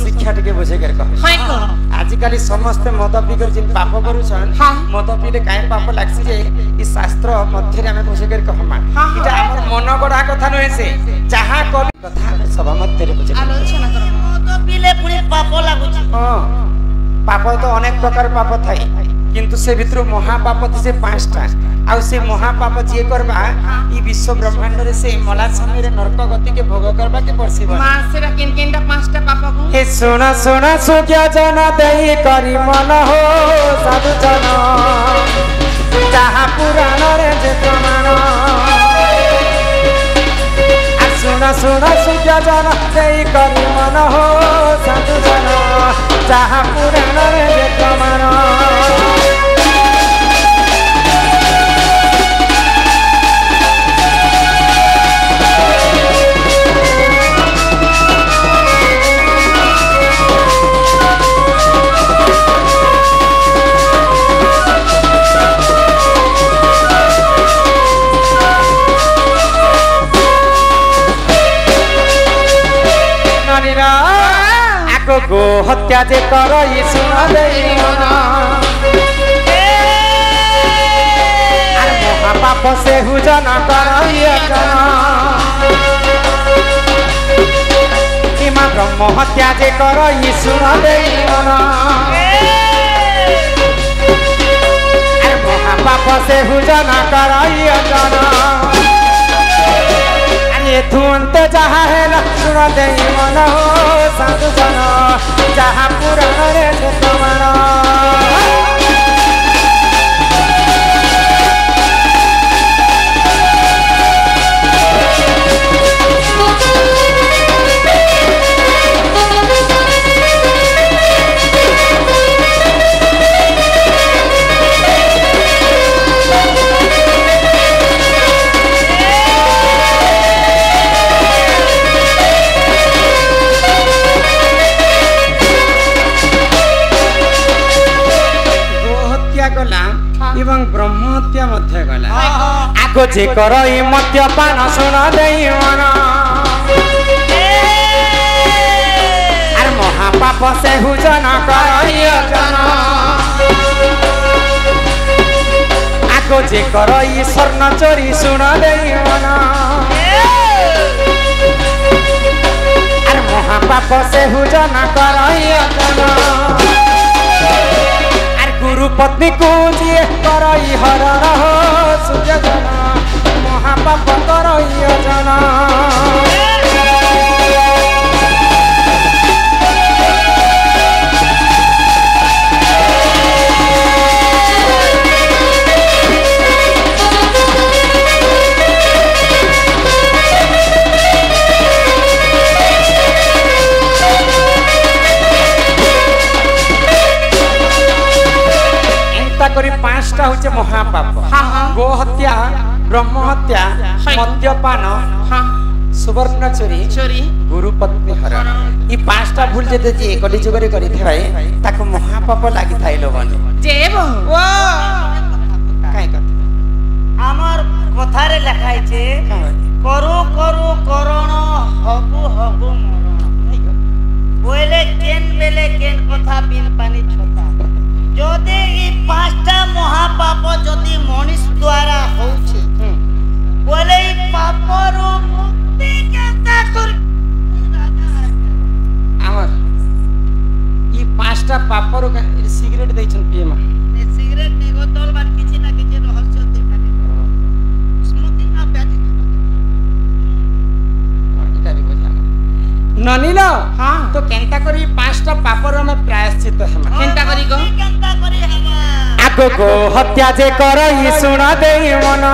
शिक्षा टिके बुझे कर कह आजिकल समस्त मद पीकर जिन पाप करूछन मद पीले काहे पाप लागसी जे ई शास्त्र मध्य रे हमें बुझे कर कहमा इटा हमर मन गडा कथा नहे से चाहा कवि कथा सभा मध्य रे बुझे आलोचना करो मद पीले पुनी पाप लागुची हां पाप तो अनेक प्रकार पाप थाई किंतु से भितर महापाप से 5टा आ से महापाप जे करबा ई विश्व ब्रह्मांड रे से मला समय रे नरक गति के भोग करबा के परसिबा मासेरा किन-किनटा 5टा पाप को हे सोना सोना सुख्या जना दई करी मन हो साधु जन जहाँ पुराण रे जे प्रमाण आ सोना सोना सुख्या जना दई करी मन हो साधु जन जहाँ पुराण रे जे प्रमाण गो हत्या जे कर ये सुन देई मन अरे महापाप से हुजन कर ये जन इमा ब्रह्म हत्या जे कर शुण देई मन महापाप से हुजन कर जन एथु अंत जहा है शुण देई मन साधु जन जहा पुराण रे प्रमाण एवं ब्रह्म हत्या मध्य गला आगो जे कर मद्यपान शुण देई मन आर महापाप से हुजन कर जन आगो जे कर स्वर्ण चोरी शुण देई मन आर महापाप से हुजन कर जन गुरु पत्नी को जी करई हर सुजन महापाप करई जना करी पांचटा होचे महापाप गो हत्या ब्रह्म हत्या मद्यपान सुवर्ण चोरी गुरु पत्नी हरण ई पांचटा भूल जेते जे कली जुगरे करी थाए ताको महापाप लागि थाइलो बन जेब ओ काई कथा हमर कथारे লেখাই ছে করু করু করণ হবু হবু মরণ বলে কেন বেলে কেন কথা বিন পানি ছতা যদি এই পাঁচটা মহাপাপ যদি মনীষ দ্বারা হচ্ছে বলে এই পাপর মুক্তি কেনতা করি আমার এই পাঁচটা পাপর সিগারেট দেইছন পিয়েমা এই সিগারেট নে গোতল বার কিছু না কিছু রহস্য দেখানে স্মৃতি না ব্যাধি এটা বি বুঝা ननील हाँ तो केंता करी पांचटा पापर में प्रायश्चित हेमा केंता करी गो केनता करी हवा आगो गो हत्या जे करई शुण देई मन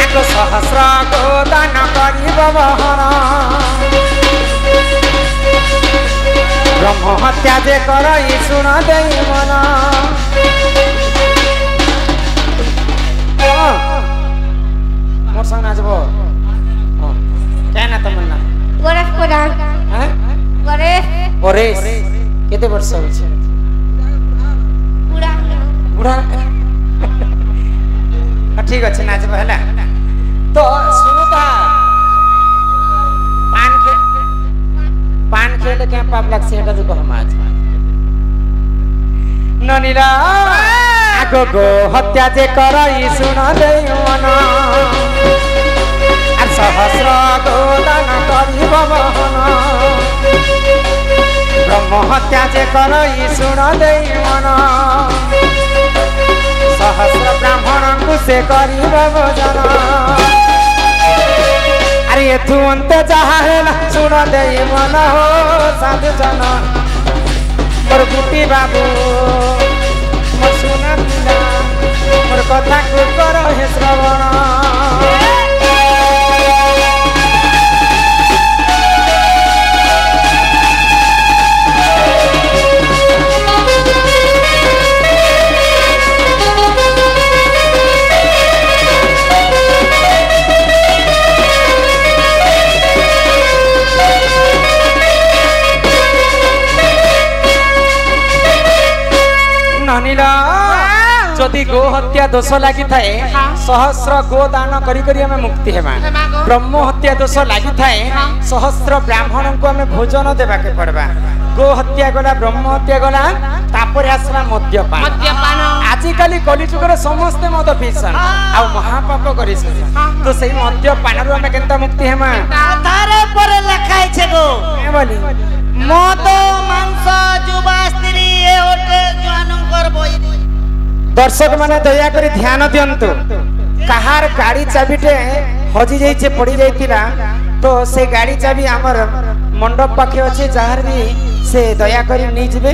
आगो सहस्र गो दान करी बहन ब्रह्म हत्या जे करई शुण देई मन मोर संग नाचबो क्या ना तमन्ना गणेश प्रधान हैं गणेश केते वर्ष हो छै पूरा बुढ़ा ठीक अच्छे नाचब है तो सुनो ता पान खेले क्या पाप लग से हटा दो हम आज ननीला आगो गो हत्या जे करई शुण देई मन सहस्र गो दान करी बहन ब्रह्म हत्या जे करई शुण देई मन सहस्र ब्राह्मण को से करी भोजन अरे एथु अंत जहा है शुण देई मन हो साधु जन मोर गुटी बाबू मोर सुना पिला मोर कथा को कर हे श्रवण जदि गो हत्या दोष लगी थाए सहस्र गो दान करी करी हमें मुक्ति हेमा ब्रह्म हत्या दोष लगी थाए सहस्र ब्राह्मण को हमें भोजन देवा के पड़बा गो हत्या गला ब्रह्म हत्या गला तापर आसला मद्यपान मद्यपान आजिकाली कलिजुगर समस्ते मद पिसन आ महापाप करिस तो सही मद्यपान रु हमें केनता मुक्ति हेमा तारे पर লেখাই ছে গো ए बोली মদ মাংস যুবা স্ত্রী এ ওটে জনঙ্কর বই दर्शक माने दया करी ध्यान दियंतु कहार गाड़ी चाबीटे हजि जाइछे पड़ी जाइतिला तो से गाड़ी चाबी हमर मंडप पाखे अछि जहार भी से दया करी नै जिबे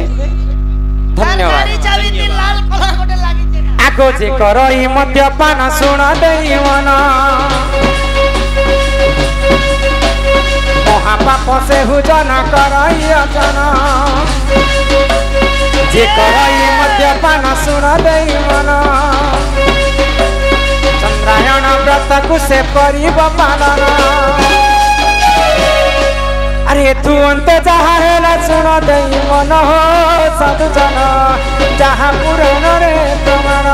धन्यवाद গাড়ি চাবি দি লাল কলর গোটে লাগিছে आगो जे करई मद्यपान सुन देई मन महापाप से हुजन करई अजन जे करई मद्यपान सुन देई मन चंद्रायण व्रत को से करिब पालन अरे तू अंत जहा हेला सुन देई मन हो साधु जन जहा पुराण रे प्रमाण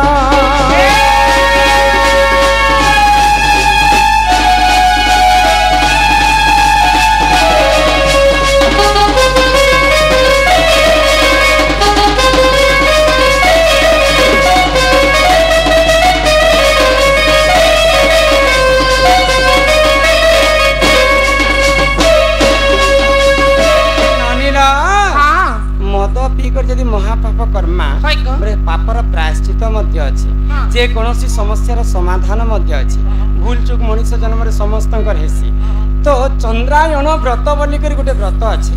यदि महापाप कर्मा बरे पापर प्रायश्चित मध्य अछि जे कोनोसी समस्यार समाधान मध्य अछि भूल चूक मनुष्य जन्म रे समस्त कर हेसी तो चंद्रायण व्रत बोली कर गुटे व्रत अछि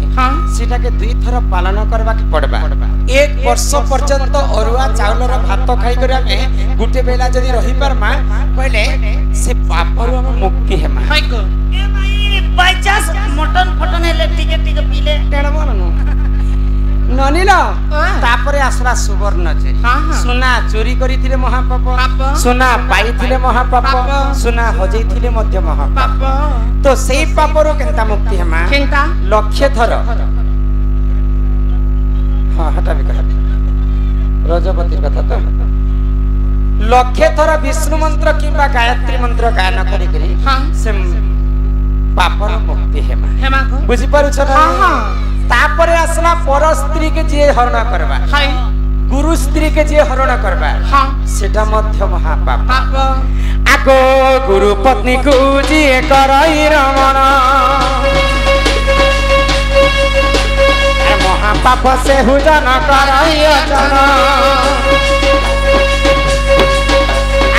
सेटा के दुई थर पालन करबा के पड़बा एक वर्ष पर्यंत अरुआ चावलर भात खाई कर हमें गुटे बेला जदी रही परमा पहले से पापरु हम मुक्ति हेमा ए भाई बाय चांस मटन फटन हेले टिके टिके पीले टेण बोलनु ननिला तापरे आसला सुवर्ण जे सोना चोरी करिथिले महापाप सोना पाइथिले महापाप सोना हजैथिले मध्य महापाप तो सेई पापरो केनता मुक्ति हेमा केनता लक्ष्य थर हां हटा भी कह रजपति कथा तो लक्ष्य थर विष्णु मंत्र किबा गायत्री मंत्र गायन करी करी से पापर मुक्ति हेमा हेमा को बुझी पारु छ हां तापरे आसला पर स्त्री के जे हरण करबा हाय गुरु स्त्री के जे हरण करबा हां सेटा मध्य महापाप पाप आगो गुरु पत्नी को जे करई रमण महापाप से हुजन करई अजन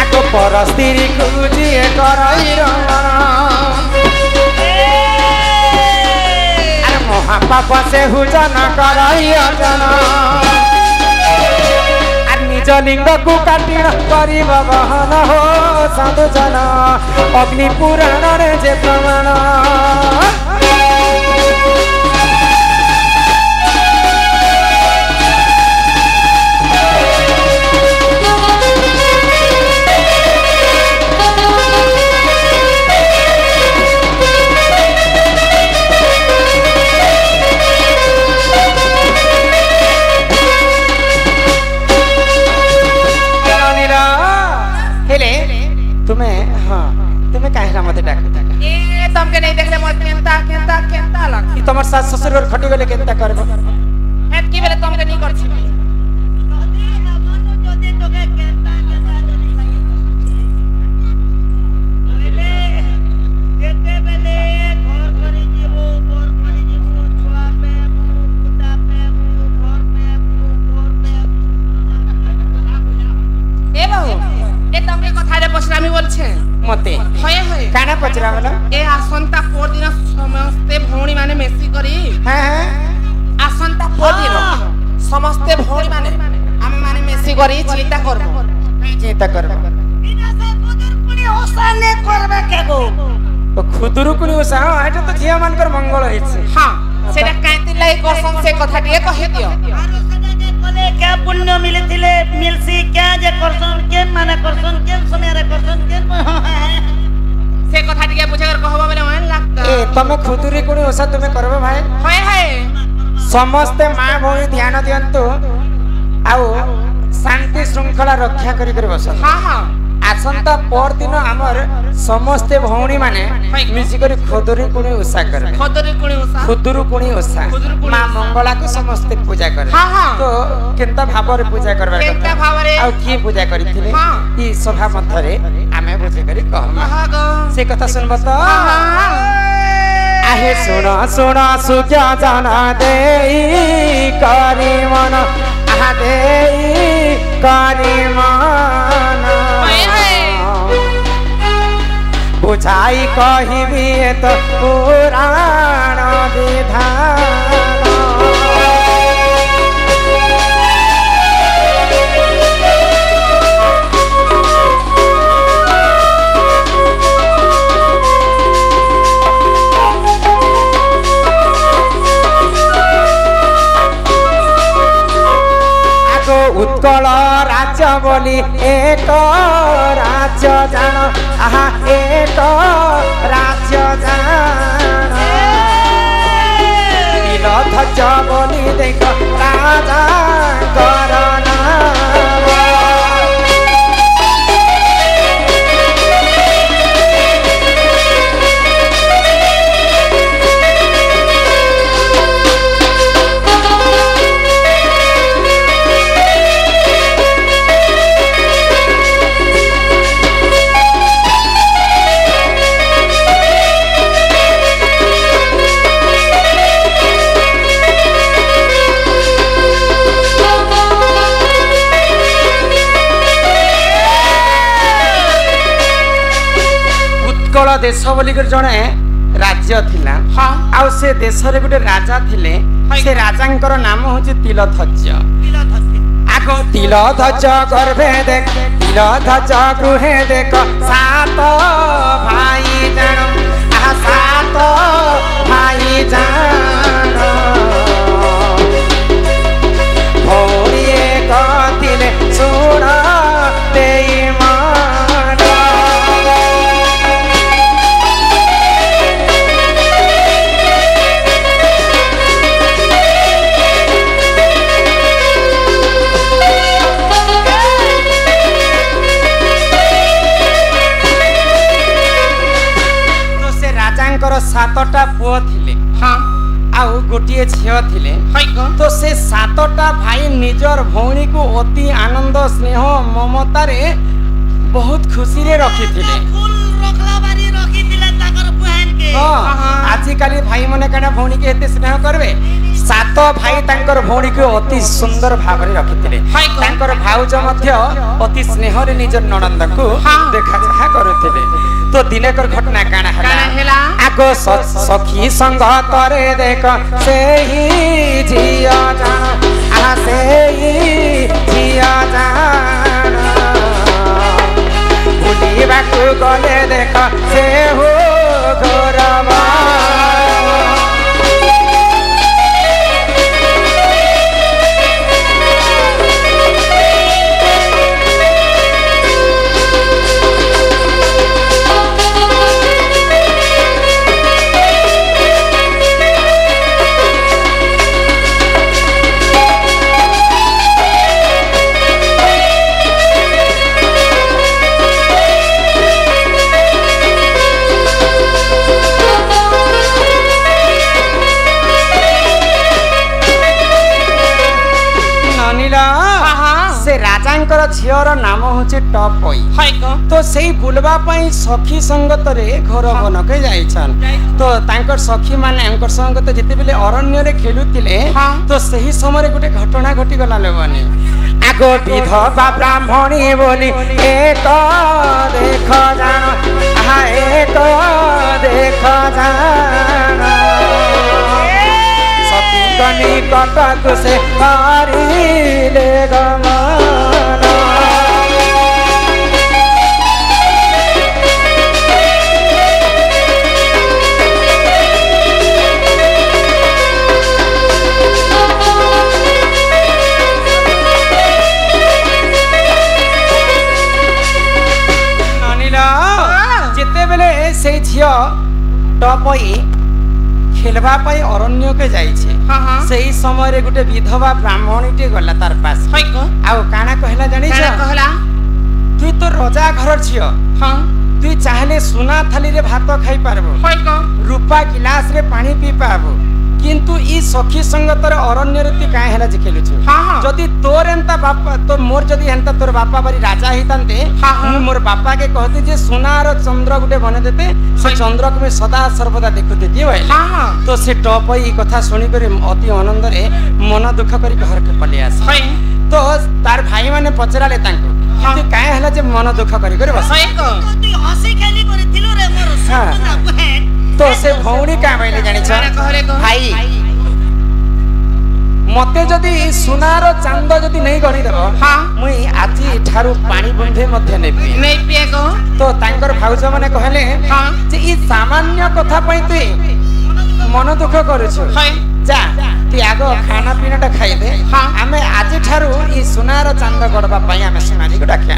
आगो पर स्त्री को जे करई रमण महापाप से हुजन करई अजन आ निज लिंग को काटिण करिब बहन हो साधु जन अग्नि पुराण रे जे प्रमाण तुम्हें काहेला मते डाकता ए तुमके नहीं देखले मत केनता केनता केनता लग तमर सास ससुर और खटी गले केनता करबो हेत की बेले तुमके नहीं करछि যদি তোকে কেনতা কেনতা যদি বলে যেতে বেলে ঘর করে দিব ছোয়া পে মুটা পে ঘর পে ঘর পে ए बाबू ए तुमके কথা रे पछरामी बोलछे मते होय होय काना पचरा वाला ए आसंता पोर दिन समस्ते भौणी माने मेसी करी हां हां आसंता पोर दिन समस्ते भौणी माने हम माने मेसी करी चिंता करबो चिंता करबो बिना से बुजुर्गपुनी होसाने करबे केगो तो खुदुरुकुनी ओसा एटा तो झिया मानकर मंगल होइছে हां सेटा कांति लाई करसन से कथा टिए कहि दियो आरो सेटा जे कोले क्या पुण्य मिलथिले मिलसी क्या जे करसन केन माने करसन केन समय रे करसन केन से कथा टिए बुझे कर कहबो बेले मन लागता ए तमे खुदुरुकुनी ओसा तुमे करबो भाई होय होय समस्त मां भौणी ध्यान दियंतु आउ शांति श्रृंखला रक्षा करी कर बस हां हां आसंता पर दिन आमर समस्ते भौणी माने मिसिकरी खुदुरुकुणी ओषा करबे खुदुरुकुणी ओषा मां मंगला को समस्ते पूजा करे तो केनता भाबरे पूजा करबा कथा आ की पूजा करिथिले ई सभा मथरे आमे बुझे करी कहम से कथा सुनबो तो आहे सुना सुना सुजा जाना दे करी मन आहा दे करी मन बुझाई कहिबी तो पुराण विधान उत्कल राज्य बोली एक राज्य जान आहा एक राज्य जान ध्वज बोली देख राजा करना देश बोली जड़े राज्य थिला आउ से देश रे गोटे राजा थिले से राजांकर नाम होची तिलध्वज आगो तिलध्वज गर्भे देख तिलध्वज गृहे देख सात भाई जान आहा सात भाई जान भौरी एक थिले सुन देई सातटा पुओ थिले आउ गोटिए झियो थिले तो से सातटा भाई निजर भौणी को अति आनंद स्नेह ममता रे बहुत खुशी रे रखी थिले फूल रखला बारी रखी दिले ताकर बहन के आजि काली भाई मने कना भौणी के एते स्नेह करबे सात भाई तांकर भौणी को अति सुंदर भाव रे रखी थिले तांकर भाउज मध्य अति स्नेह रे निजर ननंद को देखा चाहा करूथिले तो दिनेकर घटना काना हला आगो सखी संग तरे देख से ही झिया जान आ से ही झिया जान बुलिबा को गले देख से हो घरवा राजांकर झियर नाम होचे टपई तो सेही बुलबा पई सखी संगत रे घर बनके जाइछन तो तांकर सखी माने अंकर संगत जते बेले अरण्य रे खेलुतिले तो सेही समय गोटे घटना घटी गला लेबनी आगो विधवा ब्राह्मणी बोली एक देख जान आहा एक देख जान सखी कनी कटक से पारिले गमन से झियो टपई खेलबा पई अरण्य के जाइछे सेही समय रे गुटे विधवा ब्राह्मणीटे गला तार पास आउ काना कहला जानि छ कहला तू तो तू रजा घर झियो हाँ तु चाहले सुना थाली रे भात खाई पारबो होय को रूपा गिलास रे पानी पी पाबो किंतु ई सखी संगतर अरण्य रे तु काहे हला जे खेलुछु हाँ हाँ जदि तोर एंता बापा तो मोर जदि एंता तोर बापा बारी राजा हितांते हाँ, हाँ। मु मोर बापा के कहते जे सोनार चंद्र गुटे बने देते से चंद्र को मैं सदा सर्वदा देखुते दियो हाँ हाँ तो से टॉप ई कथा सुनी करे अति आनंद रे मन दुख करी घर के पले आस होय तो तार भाई माने पचराले तांको हाँ। तू काहे हला जे मन दुख करी करे बस होय को तू हसी खेली करथिलु रे मोर हाँ। सपना बहन तो से भौणी का बैले जानि छ काना कहले को भाई मते जदि सुनार चांद जदि नहीं गणी देबो हाँ मुई आजी ठारू पानी बुंधे मध्य नेबी नहीं पिए को तो तांकर भाउज माने कहले हाँ जे ई सामान्य कथा पई तू मन दुख करूछु होय जा तू आगो खाना पीना टा खाई दे हाँ। आमे आजी ठारू ई सुनार चांद गडबा पई आमे सुनानी को डाकिया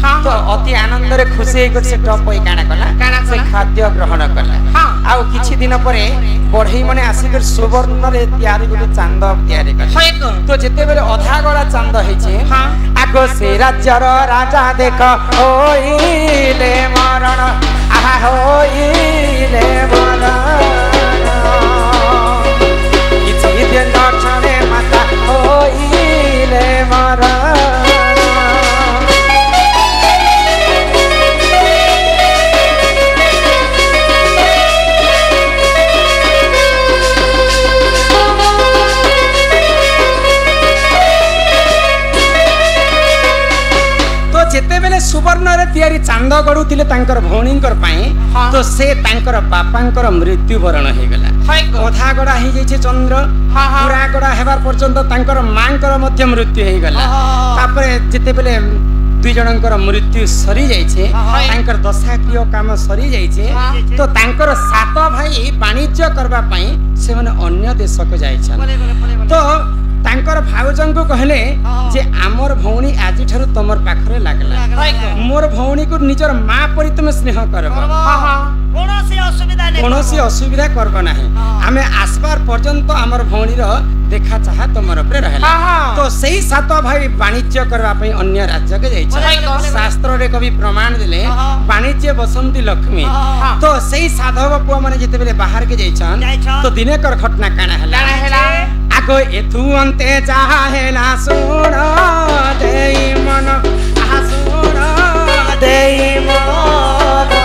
हाँ तो अति आनंद रे खुशी हे से टॉप पई काना कला काना से कला? खाद्य ग्रहण कला हाँ आउ किछि दिन परे बढ़ई माने आसीकर सुवर्ण रे तयारी गुटे चांद तयारी कले होय को तो जेते बेले अधा गड़ा चांद हेचे हाँ आगो से राज्यर राजा देख होइले मरण आहा होइले मरण किछि दिन क्षणे माता होइले मरण जेतेबेले सुवर्ण रे तयारी चांद गडुथिले तांकर भौणींकर पई हाँ। तो से तांकर बापांकर मृत्यु वरण हे गला होय को अधा गडा हे जैछे चंद्र हाँ, हाँ। पूरा गडा हेबार पर्यंत तांकर मांकर मध्य मृत्यु हे गला हाँ। तापरे जेतेबेले दुई जनकर मृत्यु सरी जाइछे हाँ। तांकर दशाक्रिय काम सरी जाइछे हाँ। तो तांकर सात भाई वाणिज्य करबा पई से माने अन्य देश को जाइछन बोले बोले बोले बोले तो तांकर भाउजंको कहले हाँ। जे आमर भौणी आजि ठारु तमर पाखरे लागला होय को मोर भौणी को निजर मां परि तुमे स्नेह करबो हाँ हाँ कोनोसी असुविधा नै कोनोसी असुविधा करबो नाही हाँ। आमे आसबार पर्यंत आमर भौणीर देखा चाहा तमर उपरे रहला हाँ, हाँ। तो सेही सात भाई वाणिज्य करबा पई अन्य राज्य के जाइछ होय को शास्त्र रे कवि प्रमाण दिले हाँ। वाणिज्य बसंती लक्ष्मी हाँ। तो सेही साधव पुआ माने जेते बेले बाहर के जाइछन जाइछन। तो दिनेकर घटना काना हला काना हेला आगो एथु अन्ते चाहेला सुन देई मन आहा सुन देई मन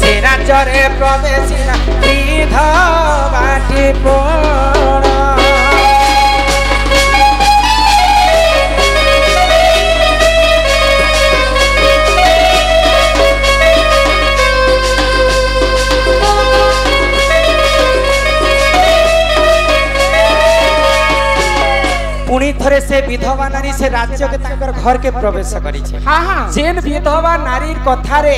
से राज्ୟରେ प्रवेशिला विधवाटी पोण पुणी थरे से विधवा नारी से राज्य के ताकर घर के प्रवेश करी छे हाँ हाँ जेन विधवा नारी कथा रे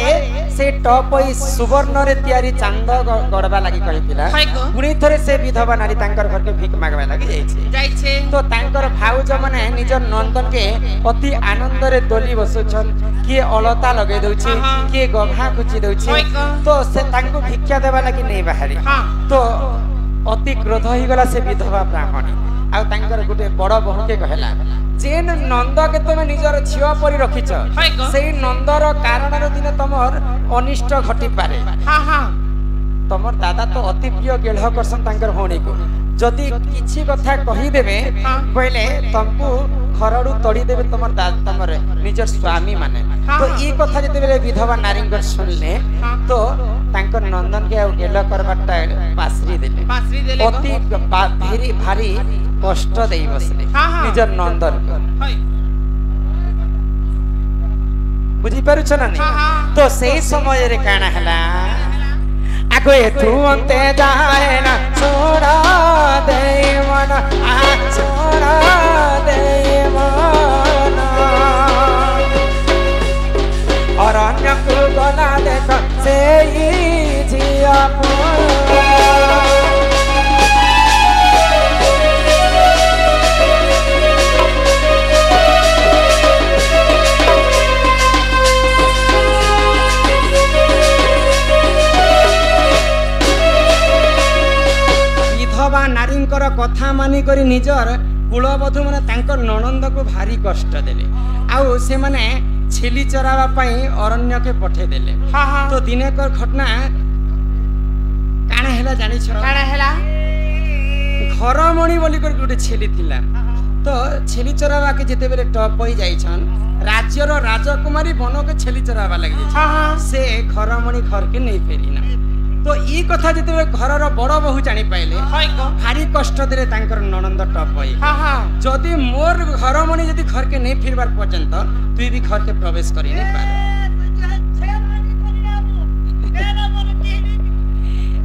से टॉप ई सुवर्ण रे तयारी चांद गड़बा लागि कहितिला होय को पुणी थरे से विधवा नारी तांकर घर के भीख मागबा लागि जाई छे जाई छे तो तांकर भाउज माने निजर नंदन के अति आनंद रे दोली बसुछन किए अलता लगे दउछि हाँ। किए गभा खुची दउछि होय को तो से तांको भिक्षा देबा लागि नै बाहरी हाँ तो अति क्रोध होई गला से विधवा ब्राह्मणी आ तांकर गुटे बड़ बहु के कहला जेन नंद के तुम निजर छिया परि रखिछ होय को सेही नंदर कारण रे दिन तमर अनिष्ट घटी पारे हाँ हाँ तमर दादा तो अति प्रिय गेलह करसन तांकर भौणी को जदि किछि कथा कहि देबे हाँ। पहिले तमको खरडू तड़ी देबे तमर दादा तमर निजर स्वामी माने हाँ, तो हाँ। ई कथा जते बेले विधवा नारींकर सुनले हाँ। तो तांकर नंदन के गेल करबाटा पासरी देले पासरी देले को अति भारी भारी कष्ट देई बसले हाँ, हाँ। निजर नंदन को होय बुझी पारुछ ना हाँ, नहीं हाँ। तो सेही समय रे काना हला आगो एथु अन्ते जाए ना छोड़ा दे मन आ छोड़ा दे मन और अन्य को गला देख सेही जिया विधवा नारींकर कथा मानी करी निजर कुलबधू माने तांकर ननंद को भारी कष्ट देले आउ से माने छेली चरावा पाई अरण्य के पठे देले। हाँ हाँ तो दिने कर घटना काणे हैला जानि छ काणा हैला घरमणी बोली कर गुटे छेली थिला। तो छेली चरावा के जेते बेले टप होई जाई छन राज्यर राजकुमारी बन के छेली चरावा लगी हाँ हाँ से घरमणी घर के नहीं फेरी ना। तो ई कथा जेते बेले घरर बड़ बहु जानि पाइले हाय को भारी कष्ट देले तांकर ननंद टप होई। हाँ हाँ जदि मोर घरमणी जदि घर के नहीं फिरबार पर्यंत तुई भी घर के प्रवेश करी नहीं पार।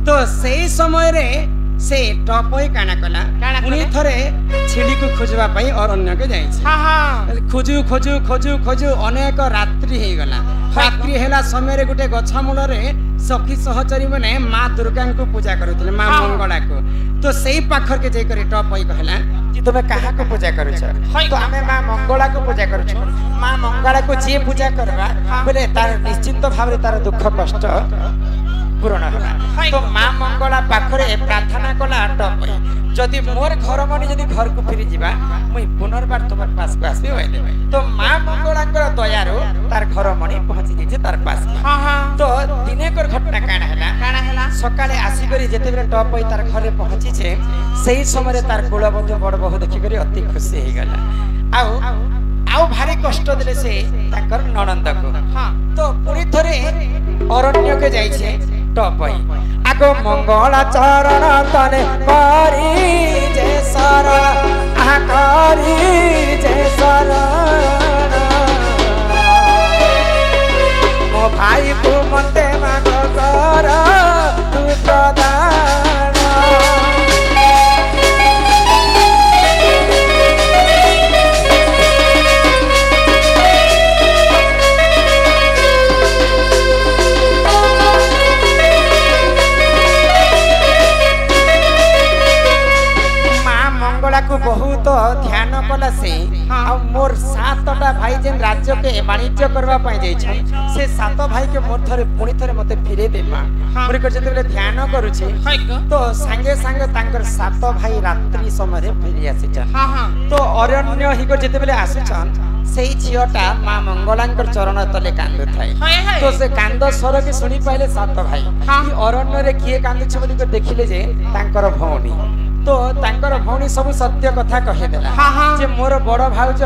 तो सही समय रे से टपई काना कला काना पुनी कला? थरे छेली को खोजवा पाई अरण्य के जाई हाँ हाँ खोजु खोजु खोजु खोजु अनेक रात्रि हे गला। रात्रि हेला समय रे गुटे गछ मूल रे सखी सहचरी माने मां दुर्गा को पूजा करुतले मां हाँ। मंगला को। तो सेही पाखर के जे करी टपई कहला कि तमे काहा को पूजा करू छ। हाय। तो हमें मां मंगला को पूजा करू छ। मां मंगला को जे पूजा करबा बोले तार निश्चित भाव तार दुख कष्ट पूर्ण होला। हाय। तो मां मंगला पाखरे प्रार्थना कला टपई जदि मोर घरमणी जदि घर को फिरी जिबा मुई पुनर्बार तुमर पास को आसी होइले। तो मां मंगलाकर दयारो तार घरमणी पहुंची जे तार पास के। हाँ हाँ तो दिने कर घटना काना हैला काणा हैला सकाळे आसी करी जेते बेले टप होई तार घरे पहुंची छे सेही समय तार कुलबंधु बड़ बहु देखि करी अति खुशी हे गला। आउ भारी कष्ट देले से ताकर ननंद को। हाँ तो पुरी थरे अरण्य के जाई छे टप होई आगो मंगला चरण तने करी जे सर आ करी जे सर मो भाई को मते माग कर तू प्रदान। को बहुत ध्यान कला से आ मोर सातटा भाई जेन राज्य के वाणिज्य करबा पाई जाई छ से सात भाई के मोर थरे पुणी थरे मते फिरे देबा मोर कर जते ध्यान करू छी। हाय को तो संगे संगे तांकर सात भाई रात्रि समय रे फिरि आसी छ। हाँ हाँ तो अरण्य ही को जते बेले आसु छन सेही छियोटा मां मंगलांकर चरण तले कांदु थाए। हाय हाय तो से कांद स्वर के सुनी पाइले सात भाई हाँ। ई अरण्य रे किए कांदु छ बोली को देखिले जे तांकर भौणी। तो तांकर भौणी सब सत्य कथा कहे देला हाँ हाँ जे मोर बड़ भाउज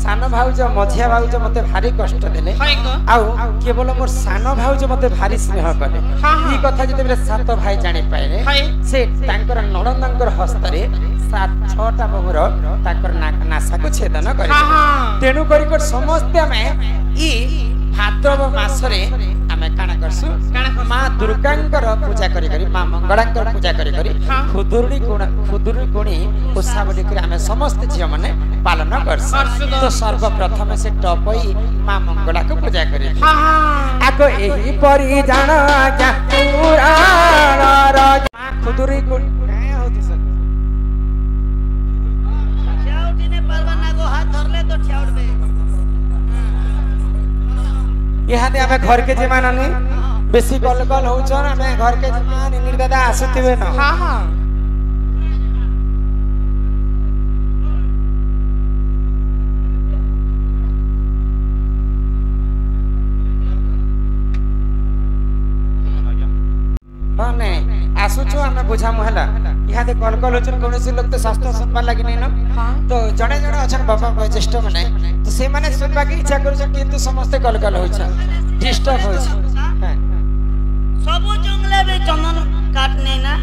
सान भाउज मझिया भाउज मते भारी कष्ट देले हाय को आउ केवल मोर सान भाउज मते भारी स्नेह कले। हाँ हाँ ई कथा जते बेले सात भाई जानि पाइले हाय से तांकर ननंदंकर हस्त रे सात छटा बहुर तांकर नासा को छेदन करि। हाँ हाँ तेणु करी कर समस्त हमें ई भाद्रव मास रे हमें काना करसु मां दुर्गांकर पूजा करी करी मां मंगलांकर पूजा करी करी हाँ। खुदुरुनी कोणी ओसा बोली करी हमें समस्त झियो माने पालन करसु। करसु तो। तो सर्वप्रथम से टपई मां मंगला को पूजा करी हाँ हाँ आको एही परी जाना क्या पुराण राज मां खुदुरी कोणी काय होती सर छाउटीने परवाना को हाथ धरले तो छाउड़बे इहादे हमें घर के जमान ने बेसी गल गल होचन हमें घर के जमान निर्दादा आसुतिबे न। हाँ हाँ ने आसुछु हमें बुझा महला इहादे गल गल होचन कोनोसी लोग तो शास्त्र सुनबा लागि नै न। हाँ तो जणे जणे अछन बाबा वैशिष्ट माने तो से माने सुनबा की इच्छा करछन किंतु समस्त गल गल होछन डिस्टर्ब होछ। हां सबु जंगले भी चंदन काट नहीं ना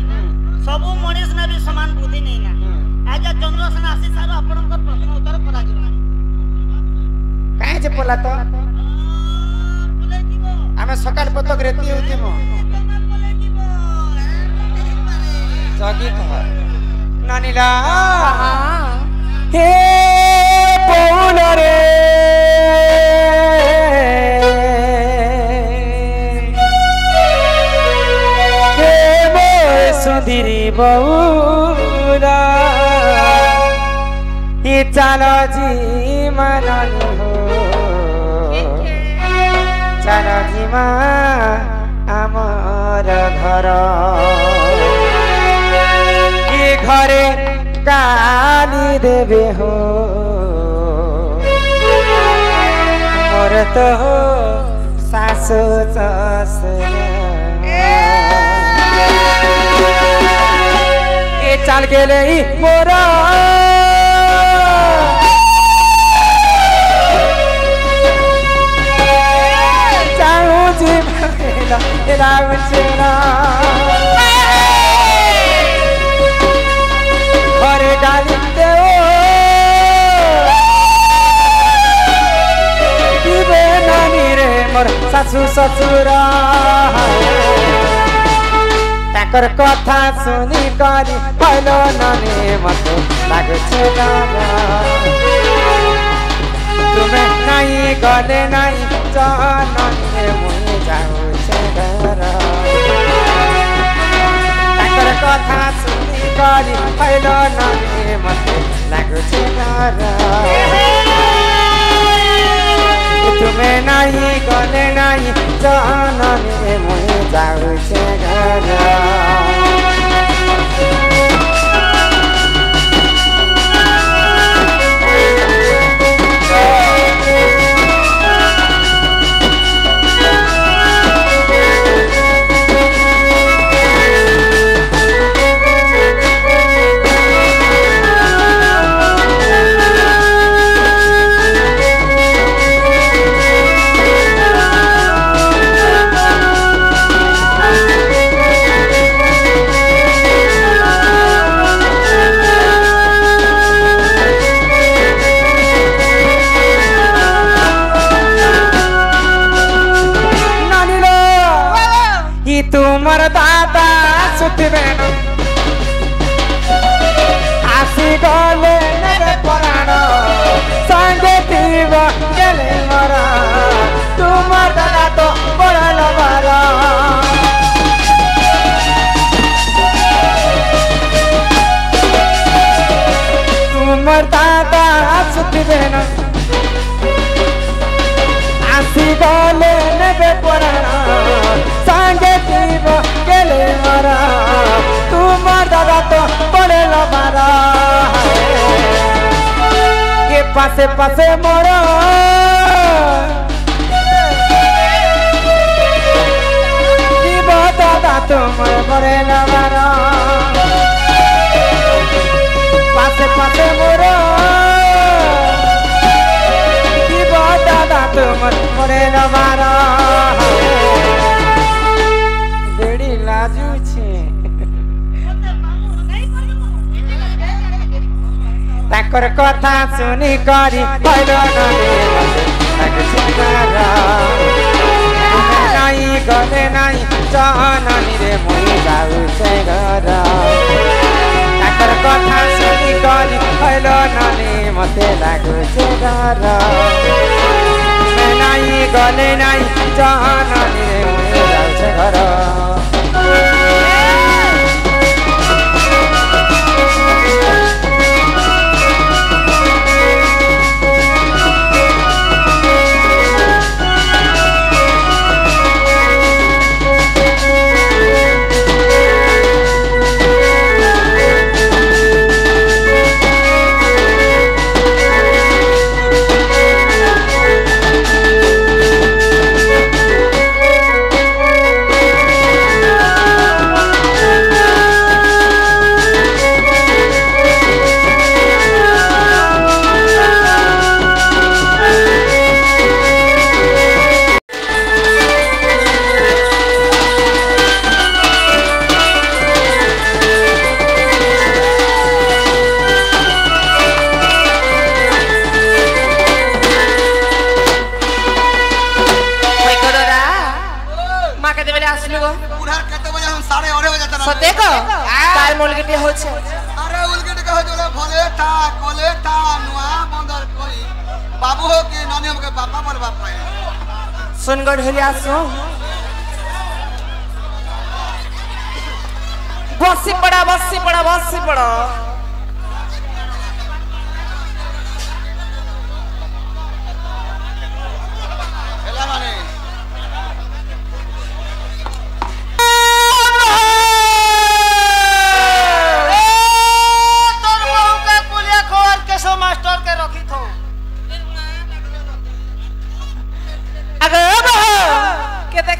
सबु मनीष ना भी समान बुद्धि नहीं ना आज चंद्रसेन आशीष सारा अपन प्रश्न उत्तर करा दिबा काहे जे पोला तो बोले जीवो हमें सकाल पतक रेती होती मो बोले जीवो जगी तो नानीला हाँ हे पौल रे हे मोर सुधीरी बौला ये चालो जी मानानी हो चालो जी मा आमर घर ये घरे काली देवे हो मोर तो सासू ससुर ए चाल गेले मोरा चाहू जी घरे डाली नानी रे मोर सासू ससुर ताकर कथा सुनी करी भलो नानी मत लागे तुमे नहीं गले नहीं जननी रे मुई जाऊ घर ताकर कथा सुनी करी भलो नानी मत लागे तुमे नहीं गले नहीं जननी रे मुई जाऊ घर तुमर दादा सुतबे आसी गले नरे पराण संगे तीव गेले मरा तुमर दादा तो पड़ल बारा तुमर दादा सुतबे आसी गले नरे पराण संगे तीव गेले मरा तुमर दादा तो पड़े मारा ये पासे पासे मोरो जीव दादा तुमर पड़े मारा पासे पासे मोरो जीव दादा तुमर पड़े मारा ताकर कथा सुनी करी भलो नहीं गले नहीं जननी रे मुई जाऊ घर ताकर कथा सुनी करी भलो नानी मते लागू घर नहीं गले नहीं जननी रे मुई जाऊ घर सुनगढ़ बसी पड़ा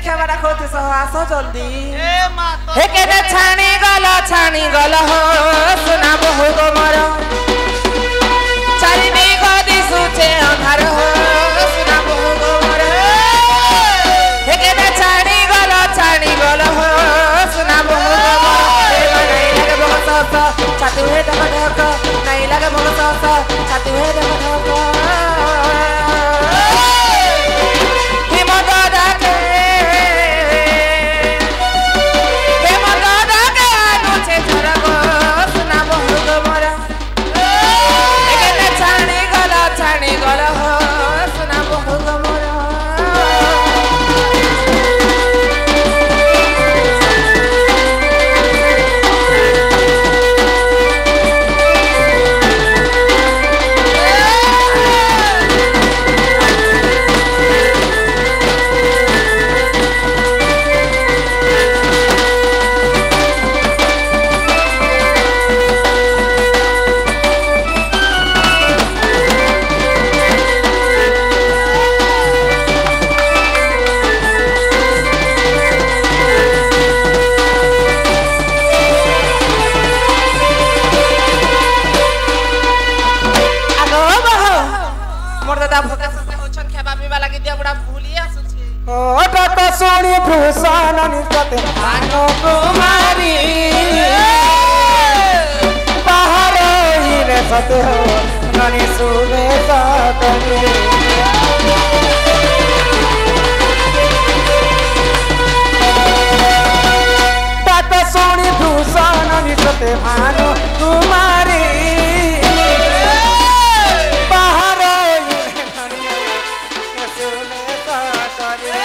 खेबाटा खोती सह आस जल्दी ए मां तो हे केने छाणी गल हो सुना बहु गोमर चारि मेघ दिसुचे अंधार हो सुना बहु गोमर हे केने छाणी गल हो सुना बहु गोमर नहीं लगे बहुत सस छाती हुए धक नहीं लगे बहुत सस छाती हुए धक सोनी भूषण निकट भानो कुमारी बाहर ही रे सते हो ननी सुने सतनी तात सोनी भूषण निकट भानो कुमारी बाहर ही रे सुने सतनी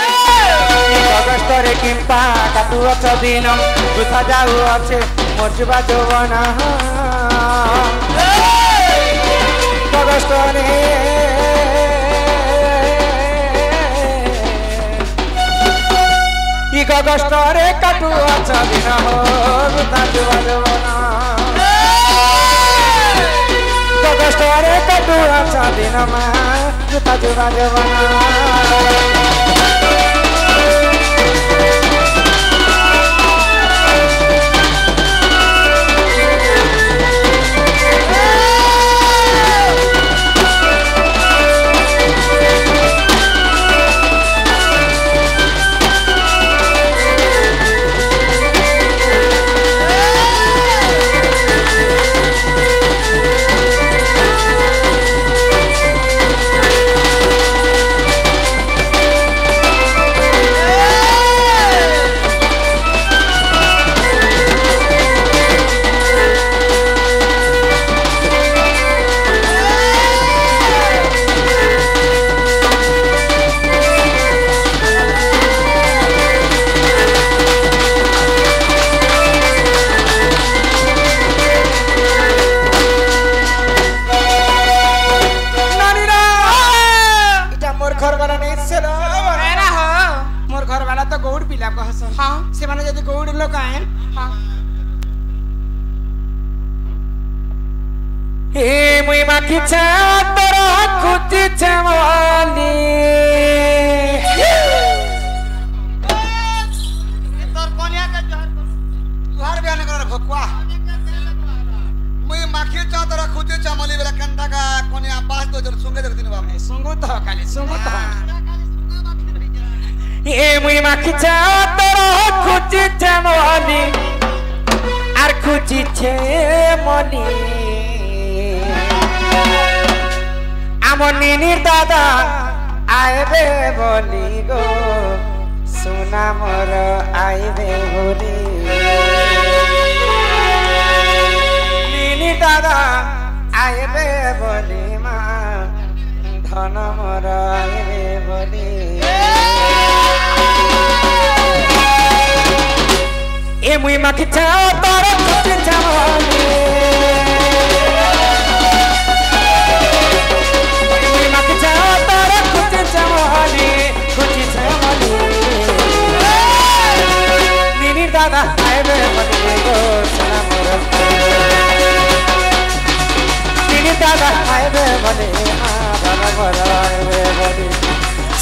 अगस्तरे किंपा काटु अछ दिन वृथा जाऊ अच्छे मरजुबा जौवन अगस्तरे अगस्तरे काटु अछ दिन हो वृथा जुबा जौवन अगस्तरे काटु अछ दिन मा वृथा जुबा जौवन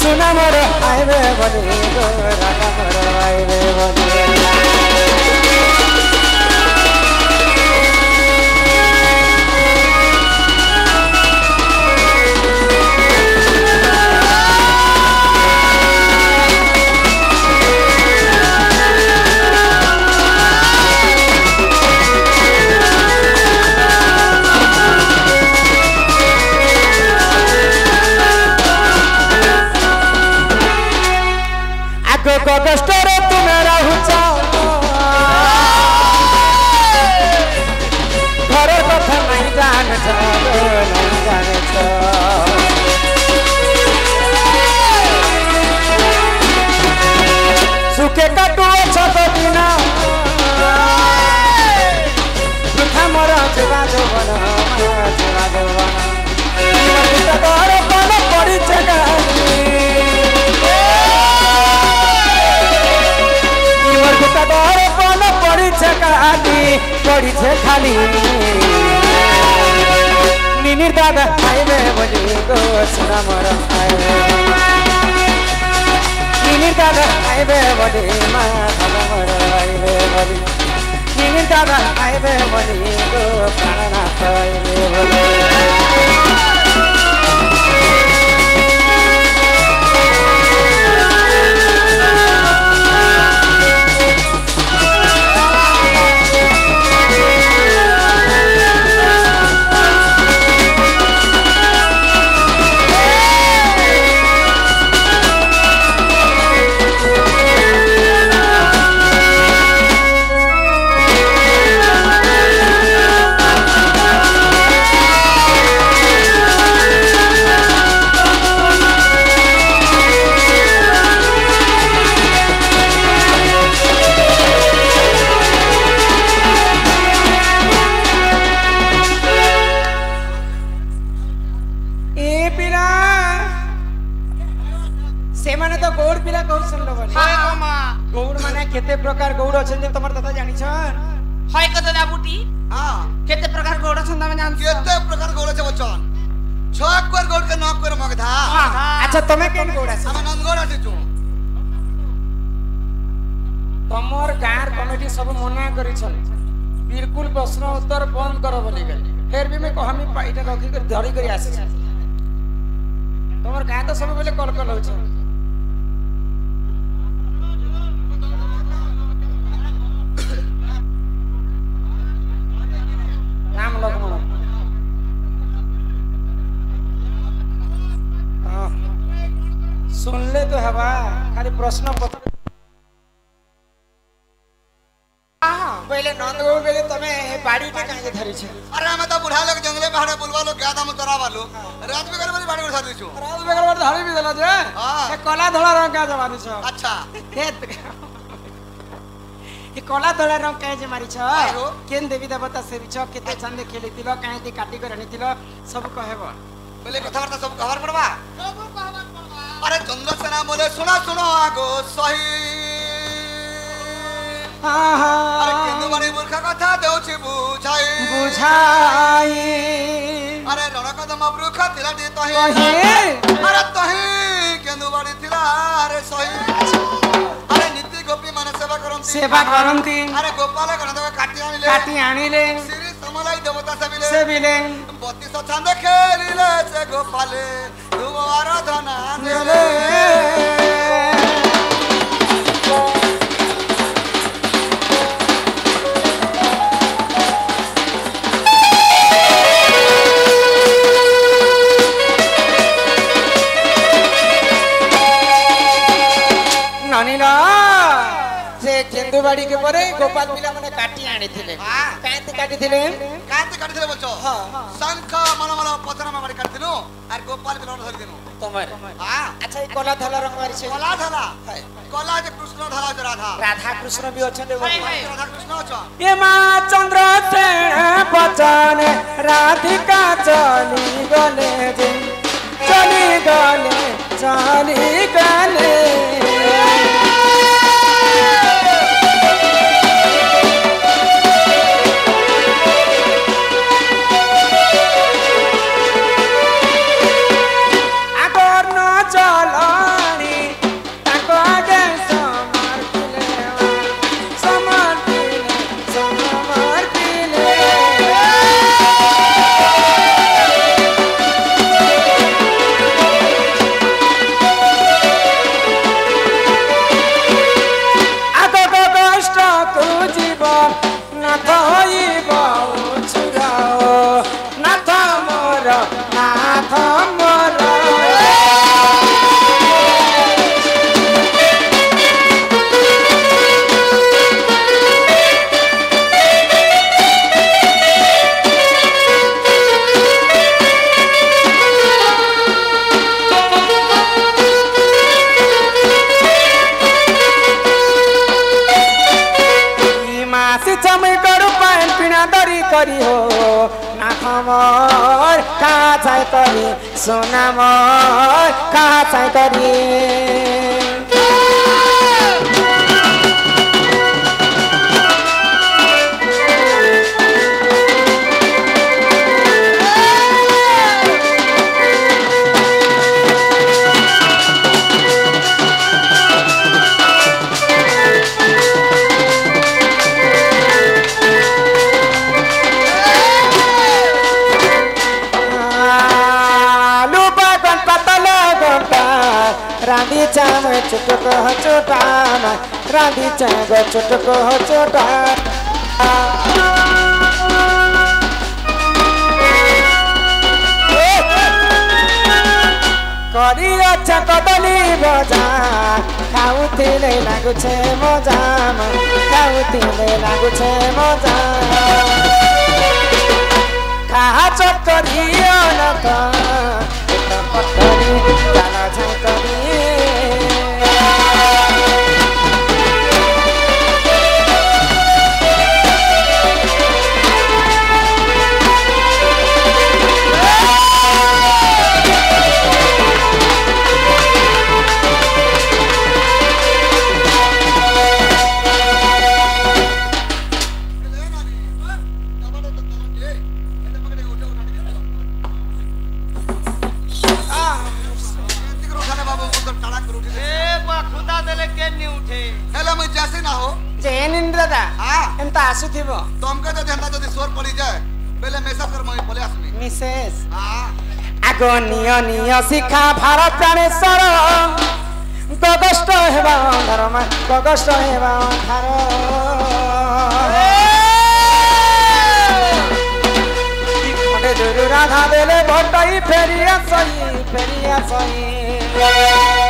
सुना मोर आइबे बनी गो राधा मोर आइबे बनी कष्टरे तुमे रहुछ घर कथा नहीं जानछ नहीं जानछ सुखे काटू छत दिना दुखा मोर जीवा जवन जीवा जवन घर कौन पड़ी पड़ी खाली निनिर दादा आइबे बनी गो सुना मोर आइबे निनिर दादा आइबे बनी माता मोर आइबे बनी निनिर दादा आइबे बनी गो प्राणनाथ आइबे बनी केते प्रकार गौड़ अछन जे तमर दादा जानि छन हाय कत दाबुटी हां केते प्रकार गौड़ छन तमे जान केते प्रकार गौड़ छे बचन छक कर गौड़ के नक कर मगधा अच्छा तमे केन गौड़ छ हम नंदगौड़ आछी छु तमर गार कमिटी सब मना करी छन बिल्कुल प्रश्न उत्तर बंद करो बोली गली फिर भी मैं कहमी पाइटा रखी कर धरी कर आसी तमर गाय तो सब बेले कलकल हो छ राम लक्ष्मण सुन ले तो हवा खाली प्रश्न पत्र पहले नंदगौड़ बेले तमे बाड़ी पे काहे धरी छे अरे हम तो बुढ़ा लोग जंगले पहाड़े बुलवा लोग क्या दाम तोरा वालो रात में कर बाड़ी उठा दी छु रात में कर धरी भी देला जे ए कला धोला रंग का जवानी छ अच्छा ये कला धोला रंग काहे जे मारी छ केन देवी देवता से छ केते चंदे खेलितिलो काहे दी काटी कर रनितिलो सब कहबो बोले कथावार्ता सब कहवर पड़वा सब कहवर पड़वा अरे चंद्रसेना बोले सुना सुनो आगो सही अरे केंदु बाड़ी मूर्ख कथा देउछि बुझाई अरे रणकदम वृक्ष थिला दी तही अरे तही केंदु बाड़ी थिला अरे सही अरे नीति गोपी माने सेवा करंती अरे गोपाल गणदेव काटी आनिले श्री समलाई देवता सेविले 32 छंद खेलिले से गोपाले धुव आराधना देले केंदुबाड़ी के परे गोपाल पिला माने काटी आनी थिले कांते काटी थिले बोलछो शंख मन मन पथर में मारी काटी दिनु और गोपाल पिला धरि दिनु तमर हां अच्छा ई कला धला रंग मारी छे कला धला कला जे कृष्ण धला जे राधा कृष्ण भी अछन राधा कृष्ण अछ ए मां चंद्रसेन बचन राधिका चली गले जे चली गले चला तरी हो ना खबर कहाँ चाहिँ तरी सोना मोर कहाँ चाहिँ तरी रांधी चाम चुटक हो चोटाम रांधी चाम चुटक हो चोटा करी अच्छा कदली बजा खाउथिले लागु छे मजा खाउथिले लागु छे मजा कहा चक्करी अनक पत्थरी जाला झकरी आसुथिबो तुमके तो ध्यान जदी सोर पड़ी जाए पहले मेसेज कर मई बोले आसमी मिसेस आगो नियो नियो शिखा भारत प्राणेश्वर गगष्ट हेबा धर्म गगष्ट हेबा धार खडे दुरु राधा देले भटई फेरिया सही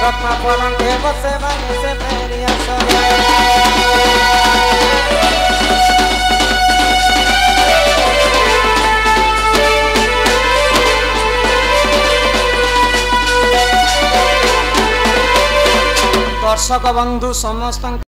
रत्न पलंगे बसे बने से फेरिया सही दर्शक बंधु समस्त